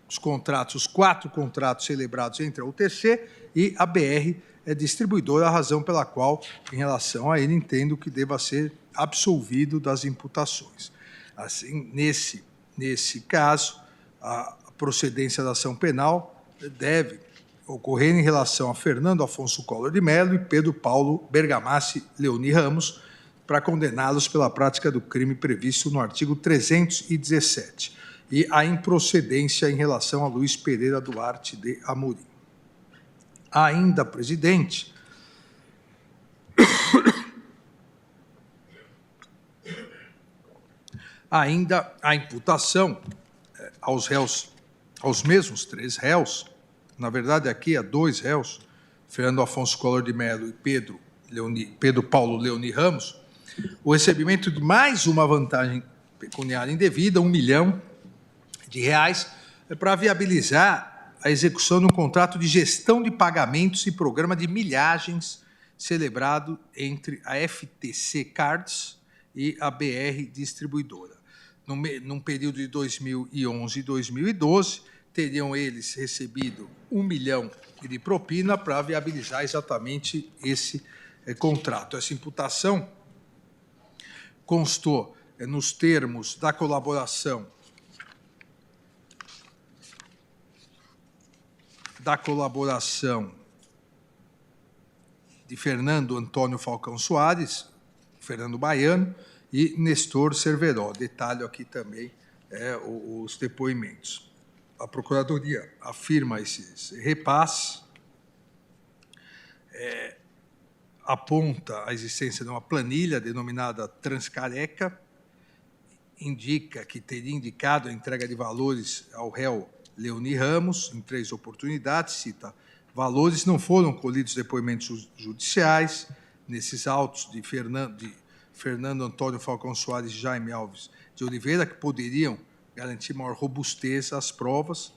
Os 4 contratos celebrados entre a UTC e a BR Distribuidora, a razão pela qual, em relação a ele, entendo que deva ser absolvido das imputações. Assim, nesse caso, a procedência da ação penal deve ocorrer em relação a Fernando Afonso Collor de Mello e Pedro Paulo Bergamassi Leoni Ramos, para condená-los pela prática do crime previsto no artigo 317, e a improcedência em relação a Luiz Pereira Duarte de Amorim. Ainda, presidente, ainda a imputação aos réus, aos mesmos 3 réus, na verdade aqui há 2 réus, Fernando Afonso Collor de Mello e Pedro Paulo Leoni Ramos, o recebimento de mais uma vantagem pecuniária indevida, R$1 milhão, para viabilizar a execução de um contrato de gestão de pagamentos e programa de milhagens celebrado entre a FTC Cards e a BR Distribuidora. Num período de 2011 e 2012, teriam eles recebido R$1 milhão de propina para viabilizar exatamente esse contrato. Essa imputação constou nos termos da colaboração de Fernando Antônio Falcão Soares, Fernando Baiano e Nestor Cerveró. Detalho aqui também os depoimentos. A Procuradoria afirma esses repasses, aponta a existência de uma planilha denominada Transcareca, indica que teria indicado a entrega de valores ao réu Leoni Ramos em 3 oportunidades, cita: valores não foram colhidos depoimentos judiciais. Nesses autos de Fernando Antônio Falcão Soares e Jaime Alves de Oliveira, que poderiam garantir maior robustez às provas,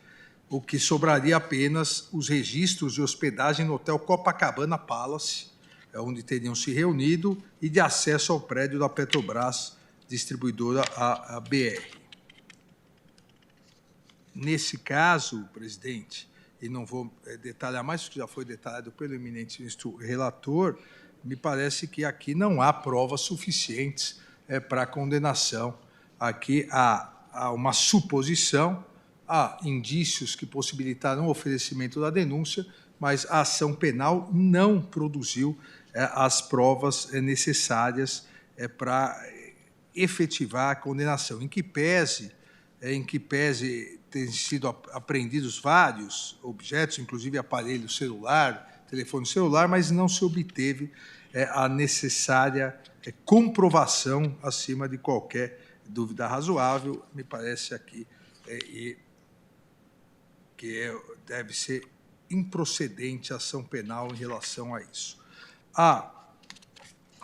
o que sobraria apenas os registros de hospedagem no Hotel Copacabana Palace, onde teriam se reunido, e de acesso ao prédio da Petrobras, distribuidora a BR. Nesse caso, presidente, e não vou detalhar mais, porque já foi detalhado pelo eminente ministro relator, me parece que aqui não há provas suficientes para a condenação. Aqui há uma suposição, há indícios que possibilitaram o oferecimento da denúncia, mas a ação penal não produziu as provas necessárias para efetivar a condenação, em que pese terem sido apreendidos vários objetos, inclusive aparelho celular, telefone celular, mas não se obteve a necessária comprovação acima de qualquer dúvida razoável. Me parece aqui que deve ser improcedente a ação penal em relação a isso. Há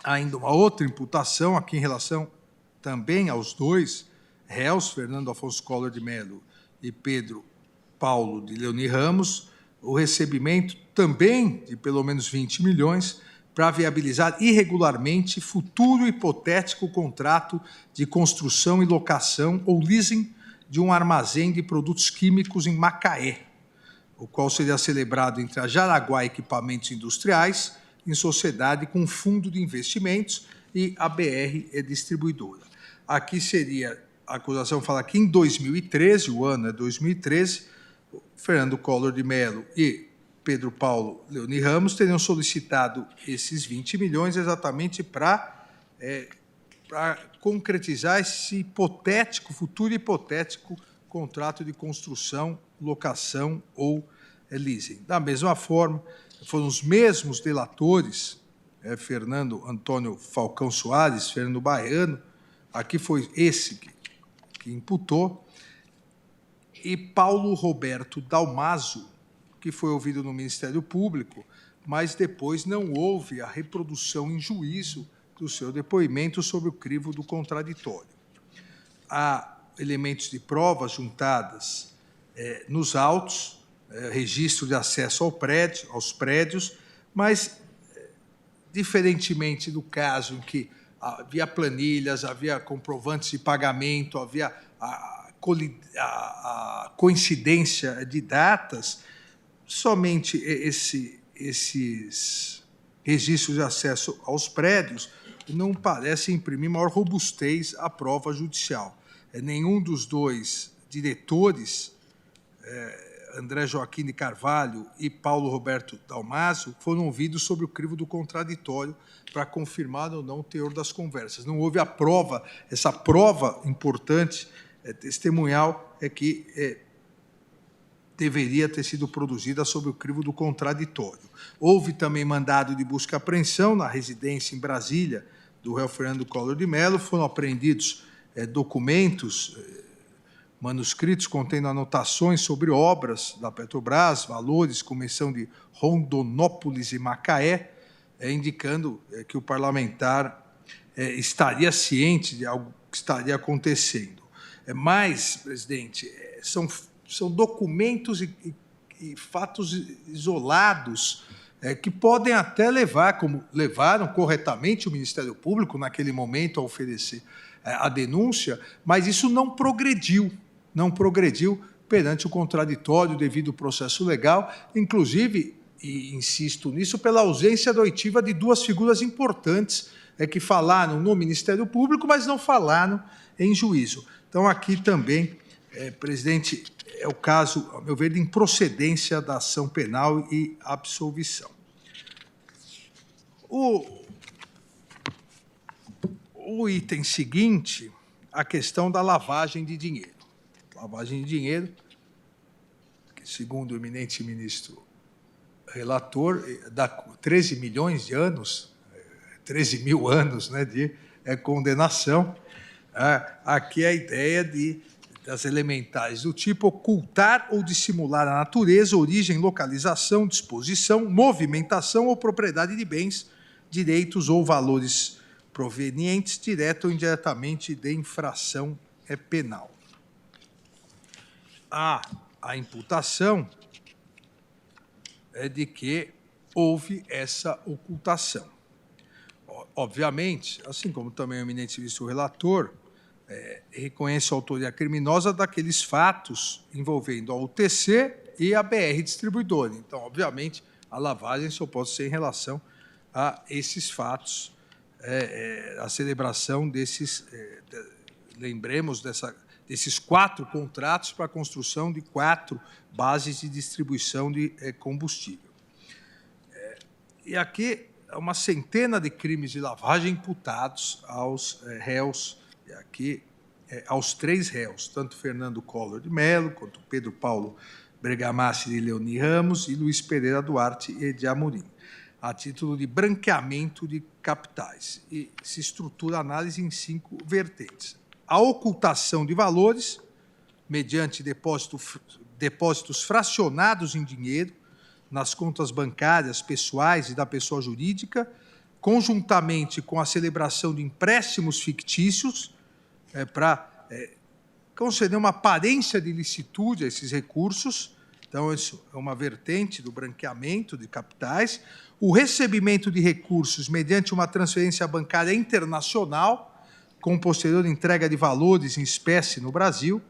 ainda uma outra imputação aqui em relação também aos 2 réus, Fernando Afonso Collor de Mello e Pedro Paulo de Leoni Ramos, o recebimento também de pelo menos 20 milhões para viabilizar irregularmente futuro hipotético contrato de construção e locação ou leasing de um armazém de produtos químicos em Macaé, o qual seria celebrado entre a Jaraguá Equipamentos Industriais, em sociedade com fundo de investimentos, e a BR Distribuidora. Aqui seria, a acusação fala que em 2013, o ano é 2013, Fernando Collor de Mello e Pedro Paulo Leoni Ramos teriam solicitado esses 20 milhões exatamente para concretizar esse futuro hipotético contrato de construção, locação ou leasing. Da mesma forma, foram os mesmos delatores, Fernando Antônio Falcão Soares, Fernando Baiano, aqui foi esse que imputou, e Paulo Roberto Dalmaso, que foi ouvido no Ministério Público, mas depois não houve a reprodução em juízo do seu depoimento sobre o crivo do contraditório. Há elementos de prova juntadas nos autos, registro de acesso aos prédios, mas, diferentemente do caso em que havia planilhas, havia comprovantes de pagamento, havia a coincidência de datas. Somente esses registros de acesso aos prédios não parecem imprimir maior robustez à prova judicial. Nenhum dos dois diretores, André Joaquim de Carvalho e Paulo Roberto Dalmaso, foram ouvidos sobre o crivo do contraditório para confirmar ou não o teor das conversas. Não houve a prova, essa prova importante, testemunhal, que deveria ter sido produzida sob o crivo do contraditório. Houve também mandado de busca e apreensão na residência em Brasília do réu Fernando Collor de Mello. Foram apreendidos documentos, manuscritos contendo anotações sobre obras da Petrobras, valores com menção de Rondonópolis e Macaé, indicando que o parlamentar estaria ciente de algo que estaria acontecendo. Mas, presidente, são documentos e fatos isolados que podem até levar, como levaram corretamente o Ministério Público naquele momento a oferecer a denúncia, mas isso não progrediu perante o contraditório devido ao processo legal, inclusive, e insisto nisso, pela ausência da oitiva de duas figuras importantes que falaram no Ministério Público, mas não falaram em juízo. Então, aqui também, presidente, é o caso, a meu ver, de improcedência da ação penal e absolvição. O item seguinte, a questão da lavagem de dinheiro. Lavagem de dinheiro, que, segundo o eminente ministro relator, dá 13 milhões de anos, 13 mil anos, né, de condenação. Aqui a ideia das elementares do tipo ocultar ou dissimular a natureza, origem, localização, disposição, movimentação ou propriedade de bens, direitos ou valores provenientes, direta ou indiretamente, de infração penal. A imputação é de que houve essa ocultação. Obviamente, assim como também o eminente ministro relator, reconhece a autoria criminosa daqueles fatos envolvendo a UTC e a BR Distribuidora. Então, obviamente, a lavagem só pode ser em relação a esses fatos, a celebração desses, lembremos desses 4 contratos para a construção de 4 bases de distribuição de combustível. E aqui, uma centena de crimes de lavagem imputados aos réus, e aqui aos 3 réus, tanto Fernando Collor de Mello, quanto Pedro Paulo Bergamaschi de Leoni Ramos e Luiz Pereira Duarte e de Amorim, a título de branqueamento de capitais. E se estrutura a análise em 5 vertentes. A ocultação de valores, mediante depósitos fracionados em dinheiro, nas contas bancárias pessoais e da pessoa jurídica, conjuntamente com a celebração de empréstimos fictícios, para conceder uma aparência de ilicitude a esses recursos. Então, isso é uma vertente do branqueamento de capitais. O recebimento de recursos mediante uma transferência bancária internacional, com posterior entrega de valores em espécie no Brasil.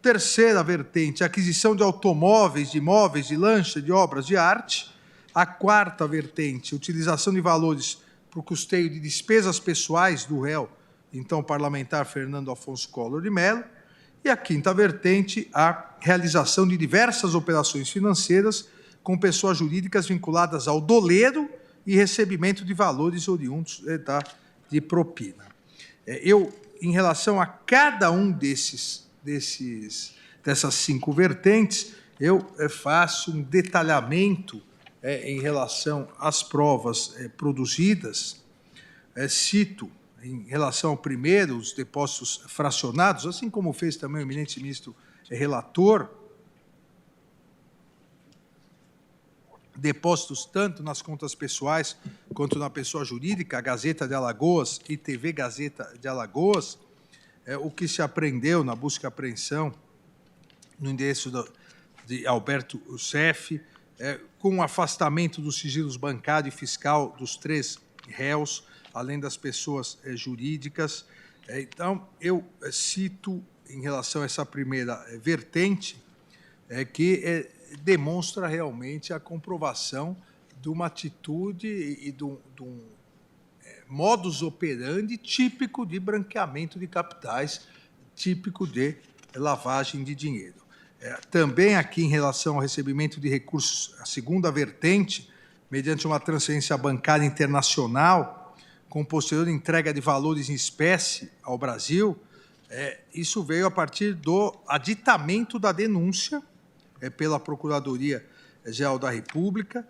Terceira vertente, aquisição de automóveis, de imóveis, de lancha, de obras de arte. A quarta vertente, utilização de valores para o custeio de despesas pessoais do réu, então parlamentar Fernando Afonso Collor de Mello. E a quinta vertente, a realização de diversas operações financeiras com pessoas jurídicas vinculadas ao doleiro e recebimento de valores oriundos de propina. Em relação a cada um dessas 5 vertentes, eu faço um detalhamento em relação às provas produzidas. Cito, em relação ao primeiro, os depósitos fracionados, assim como fez também o eminente ministro relator, depósitos tanto nas contas pessoais quanto na pessoa jurídica, a Gazeta de Alagoas e TV Gazeta de Alagoas, o que se apreendeu na busca e apreensão no endereço de Alberto Youssef, com o afastamento dos sigilos bancário e fiscal dos 3 réus, além das pessoas jurídicas. Então, eu cito, em relação a essa primeira vertente, que demonstra realmente a comprovação de uma atitude e de um modus operandi típico de branqueamento de capitais, típico de lavagem de dinheiro. Também aqui, em relação ao recebimento de recursos, a segunda vertente, mediante uma transferência bancária internacional, com posterior entrega de valores em espécie ao Brasil, isso veio a partir do aditamento da denúncia pela Procuradoria-Geral da República.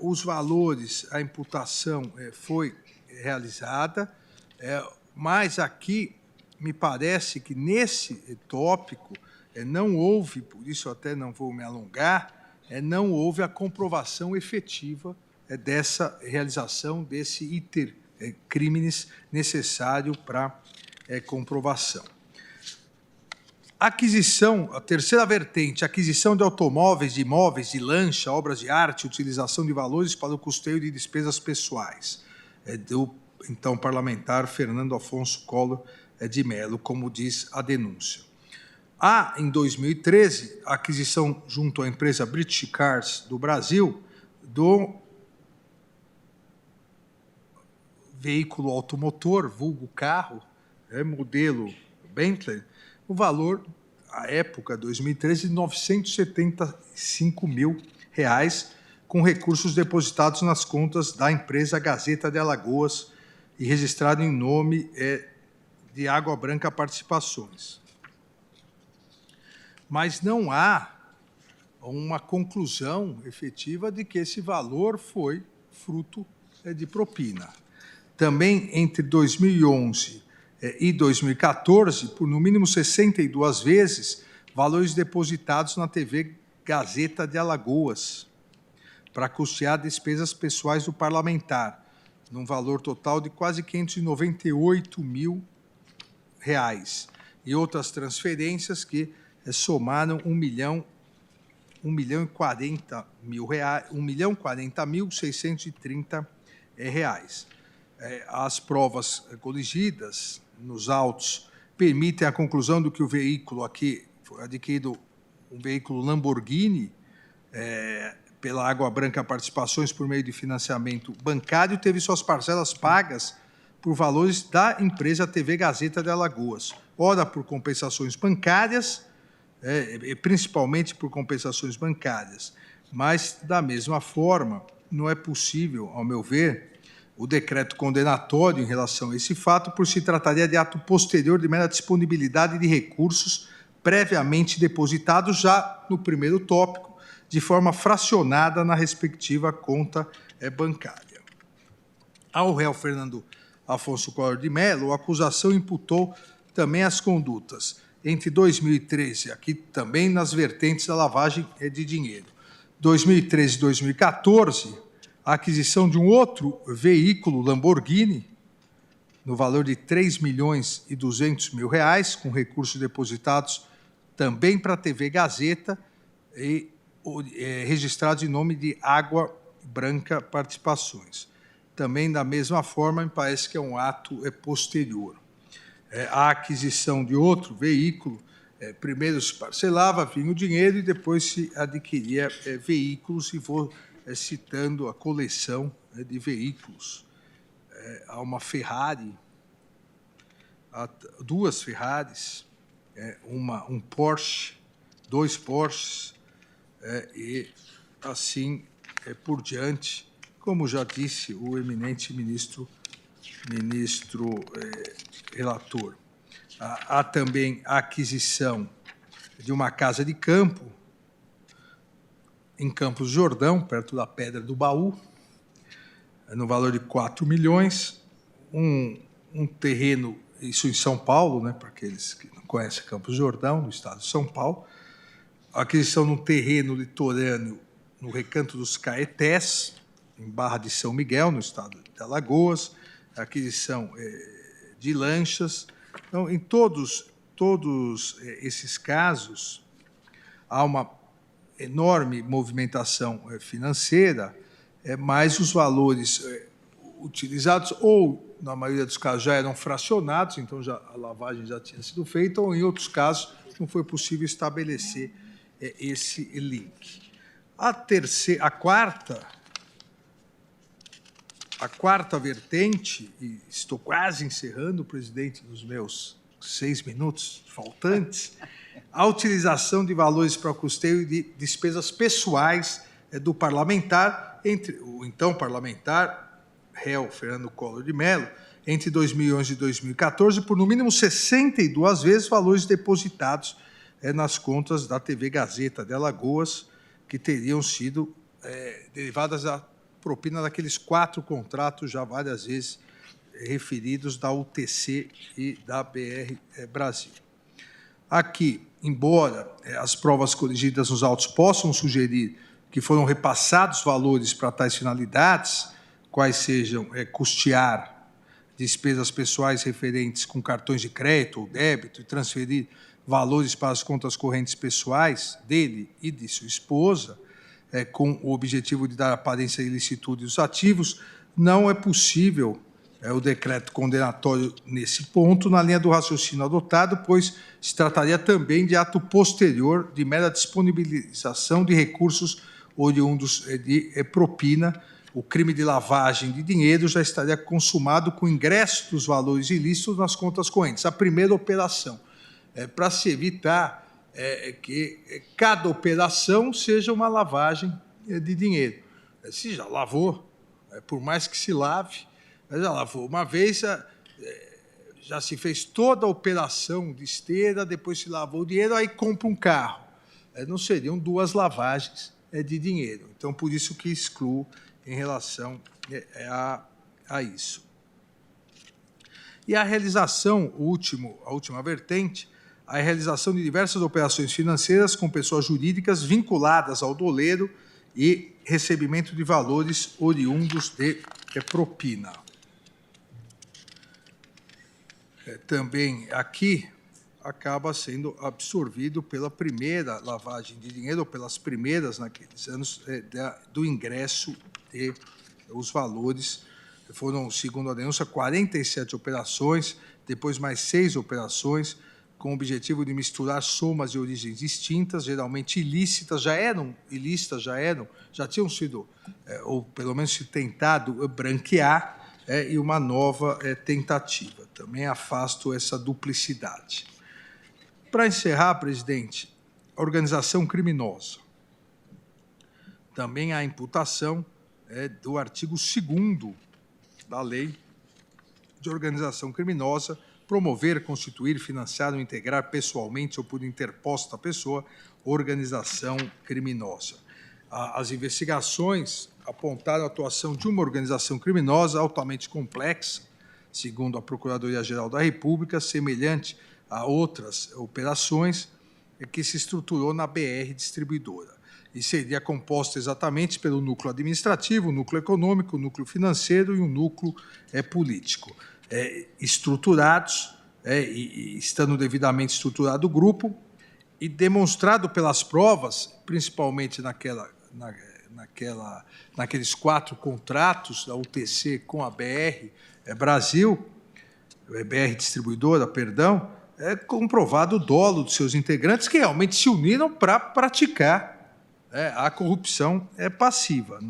Os valores, a imputação foi realizada, mas aqui me parece que nesse tópico não houve, por isso até não vou me alongar, não houve a comprovação efetiva dessa realização desse iter criminis necessário para comprovação. Aquisição, a terceira vertente, aquisição de automóveis, de imóveis, de lancha, obras de arte, utilização de valores para o custeio de despesas pessoais, do então parlamentar Fernando Afonso Collor de Mello, como diz a denúncia. Há, em 2013, a aquisição junto à empresa British Cars do Brasil do veículo automotor, vulgo carro, modelo Bentley, o valor, à época, 2013, de R$ 975 mil, com recursos depositados nas contas da empresa Gazeta de Alagoas e registrado em nome de Água Branca Participações. Mas não há uma conclusão efetiva de que esse valor foi fruto de propina. Também, entre 2011 e 2014, por no mínimo 62 vezes, valores depositados na TV Gazeta de Alagoas para custear despesas pessoais do parlamentar, num valor total de quase R$ 598 mil, e outras transferências que somaram R$ 1.040.630. As provas coligidas nos autos permitem a conclusão de que o veículo aqui foi adquirido, um veículo Lamborghini, pela Água Branca Participações por meio de financiamento bancário, teve suas parcelas pagas por valores da empresa TV Gazeta de Alagoas, ora por compensações bancárias, principalmente por compensações bancárias, mas, da mesma forma, não é possível, ao meu ver, o decreto condenatório em relação a esse fato, por se trataria de ato posterior de mera disponibilidade de recursos previamente depositados já no primeiro tópico, de forma fracionada na respectiva conta bancária. Ao réu Fernando Afonso Collor de Mello, a acusação imputou também as condutas entre 2013, aqui também nas vertentes da lavagem de dinheiro, 2013 e 2014, a aquisição de um outro veículo Lamborghini, no valor de R$ 3.200.000, com recursos depositados também para a TV Gazeta e registrados em nome de Água Branca Participações. Também, da mesma forma, me parece que é um ato posterior. A aquisição de outro veículo, primeiro se parcelava, vinha o dinheiro e depois se adquiria veículos, e vou citando a coleção de veículos. Há uma Ferrari, há duas Ferraris, um Porsche, dois Porsches, e assim por diante, como já disse o eminente ministro relator. Há também a aquisição de uma casa de campo em Campos do Jordão, perto da Pedra do Baú, no valor de 4 milhões, um terreno, isso em São Paulo, né, para aqueles que não conhecem Campos do Jordão, no estado de São Paulo, a aquisição de um terreno litorâneo no Recanto dos Caetés, em Barra de São Miguel, no estado de Alagoas, a aquisição de lanchas. Então, em todos esses casos, há uma enorme movimentação financeira, mas os valores utilizados ou na maioria dos casos já eram fracionados, então a lavagem já tinha sido feita, ou em outros casos não foi possível estabelecer esse link. A quarta vertente, e estou quase encerrando, presidente, nos meus 6 minutos faltantes, a utilização de valores para custeio de despesas pessoais do parlamentar, entre o então parlamentar, réu Fernando Collor de Mello, entre 2011 e 2014, por no mínimo 62 vezes valores depositados nas contas da TV Gazeta de Alagoas, que teriam sido derivadas da propina daqueles 4 contratos já várias vezes referidos da UTC e da BR Brasil. Aqui, embora as provas corrigidas nos autos possam sugerir que foram repassados valores para tais finalidades, quais sejam custear despesas pessoais referentes com cartões de crédito ou débito e transferir valores para as contas correntes pessoais dele e de sua esposa, com o objetivo de dar aparência à ilicitude dos ativos, não é possível o decreto condenatório nesse ponto, na linha do raciocínio adotado, pois se trataria também de ato posterior de mera disponibilização de recursos oriundos de propina. O crime de lavagem de dinheiro já estaria consumado com o ingresso dos valores ilícitos nas contas correntes. A primeira operação, para se evitar que cada operação seja uma lavagem de dinheiro. Se já lavou, por mais que se lave, já lavou uma vez, já se fez toda a operação de esteira, depois se lavou o dinheiro, aí compra um carro. Não seriam 2 lavagens de dinheiro. Então, por isso que excluo em relação a isso. E a realização, a última vertente, a realização de diversas operações financeiras com pessoas jurídicas vinculadas ao doleiro e recebimento de valores oriundos de propina. Também aqui acaba sendo absorvido pela primeira lavagem de dinheiro, ou pelas primeiras naqueles anos, do ingresso os valores. Foram, segundo a denúncia, 47 operações, depois mais 6 operações, com o objetivo de misturar somas de origens distintas, geralmente ilícitas, já tinham sido, ou pelo menos se tentado branquear, e uma nova tentativa. Também afasto essa duplicidade. Para encerrar, presidente, a organização criminosa. Também a imputação do artigo 2º da lei de organização criminosa, promover, constituir, financiar ou integrar pessoalmente ou por interposta pessoa organização criminosa. As investigações apontaram a atuação de uma organização criminosa altamente complexa, segundo a Procuradoria-Geral da República, semelhante a outras operações, que se estruturou na BR Distribuidora, e seria composta exatamente pelo núcleo administrativo, o núcleo econômico, o núcleo financeiro e o núcleo político. Estruturados, e estando devidamente estruturado o grupo, e demonstrado pelas provas, principalmente naqueles 4 contratos da UTC com a BR Brasil, BR Distribuidora, perdão, comprovado o dolo dos seus integrantes que realmente se uniram para praticar a corrupção passiva.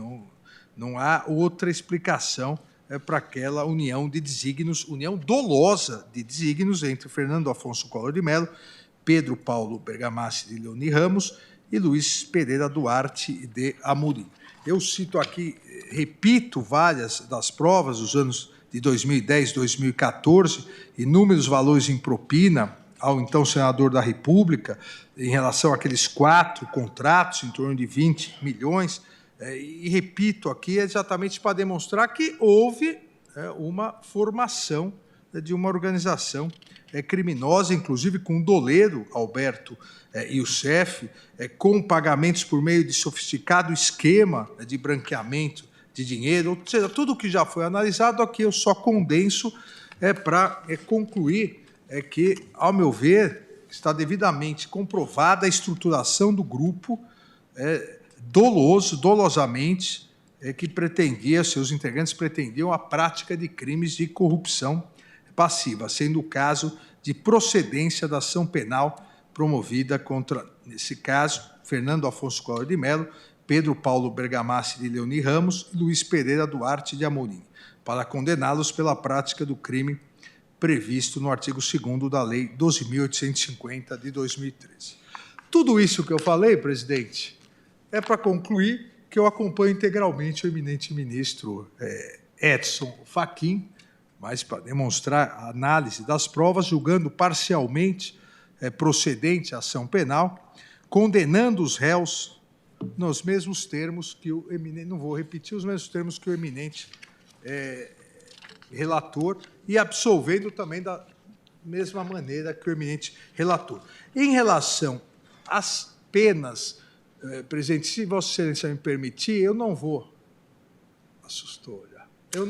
Não há outra explicação para aquela união de desígnios, união dolosa de desígnios entre Fernando Afonso Collor de Mello, Pedro Paulo Bergamaschi de Leoni Ramos e Luiz Pereira Duarte de Amorim. Eu cito aqui, repito, várias das provas dos anos de 2010 e 2014, inúmeros valores em propina ao então senador da República, em relação àqueles 4 contratos, em torno de 20 milhões, e repito aqui exatamente para demonstrar que houve uma formação de uma organização criminosa, inclusive com o doleiro Alberto Youssef, com pagamentos por meio de sofisticado esquema de branqueamento de dinheiro, ou seja, tudo o que já foi analisado aqui eu só condenso para concluir que, ao meu ver, está devidamente comprovada a estruturação do grupo dolosamente que pretendia, seus integrantes pretendiam a prática de crimes de corrupção passiva, sendo o caso de procedência da ação penal promovida contra, nesse caso, Fernando Afonso Collor de Mello, Pedro Paulo Bergamassi de Leoni Ramos e Luiz Pereira Duarte de Amorim, para condená-los pela prática do crime previsto no artigo 2º da Lei 12.850, de 2013. Tudo isso que eu falei, presidente, é para concluir que eu acompanho integralmente o eminente ministro Edson Fachin, mas para demonstrar a análise das provas, julgando parcialmente procedente a ação penal, condenando os réus nos mesmos termos que o eminente, não vou repetir, os mesmos termos que o eminente relator, e absolvendo também da mesma maneira que o eminente relator. Em relação às penas, presidente, se Vossa Excelência me permitir, eu não vou. Assustou já. Eu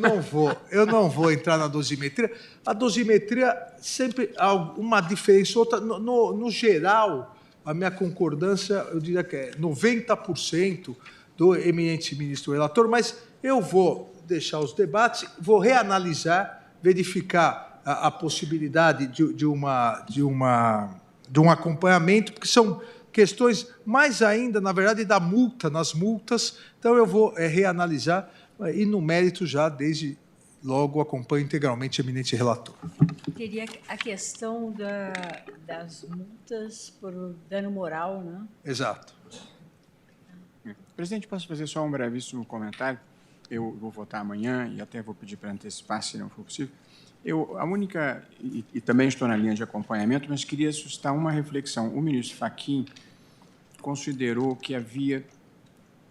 não vou entrar na dosimetria. A dosimetria sempre há uma diferença, outra. No geral, a minha concordância, eu diria que é 90% do eminente ministro relator, mas eu vou deixar os debates, vou reanalisar, verificar a possibilidade de um acompanhamento, porque são questões mais ainda, na verdade, da multa, nas multas. Então, eu vou reanalisar e, no mérito, já desde logo acompanho integralmente o eminente relator. Teria a questão das multas por dano moral, né? Exato. Presidente, posso fazer só um brevíssimo comentário? Eu vou votar amanhã e até vou pedir para antecipar, se não for possível. A única, e também estou na linha de acompanhamento, mas queria suscitar uma reflexão. O ministro Fachin considerou que havia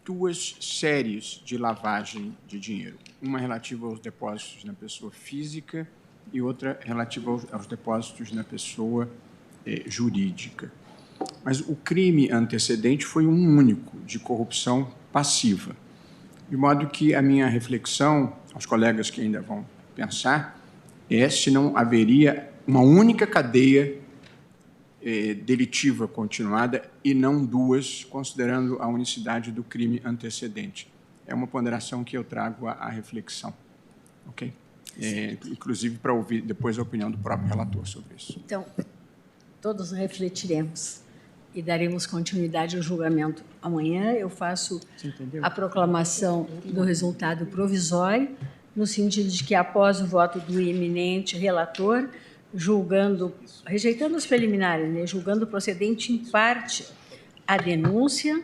duas séries de lavagem de dinheiro, uma relativa aos depósitos na pessoa física e outra relativa aos depósitos na pessoa jurídica. Mas o crime antecedente foi um único, de corrupção passiva. De modo que a minha reflexão, aos colegas que ainda vão pensar, é se não haveria uma única cadeia delitiva continuada e não duas, considerando a unicidade do crime antecedente. É uma ponderação que eu trago à reflexão. Ok? Inclusive para ouvir depois a opinião do próprio relator sobre isso. Então, todos refletiremos e daremos continuidade ao julgamento. Amanhã eu faço a proclamação do resultado provisório, no sentido de que, após o voto do eminente relator, rejeitando os preliminares, né, julgando procedente em parte a denúncia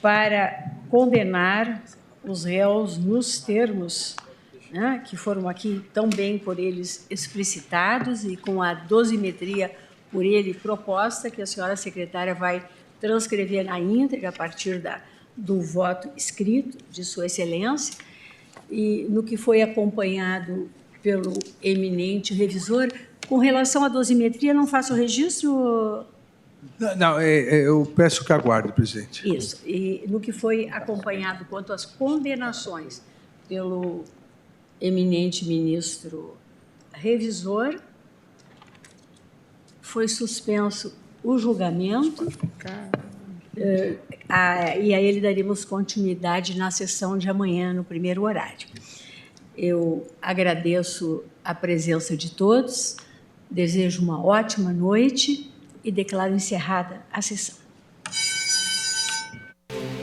para condenar os réus nos termos, né, que foram aqui tão bem por eles explicitados e com a dosimetria por ele proposta, que a senhora secretária vai transcrever na íntegra a partir do voto escrito de Sua Excelência, e no que foi acompanhado pelo eminente revisor. Com relação à dosimetria, não faço registro? Não, eu peço que aguarde, presidente. Isso. E no que foi acompanhado quanto às condenações pelo eminente ministro revisor, foi suspenso o julgamento e a ele daremos continuidade na sessão de amanhã, no primeiro horário. Eu agradeço a presença de todos, desejo uma ótima noite e declaro encerrada a sessão.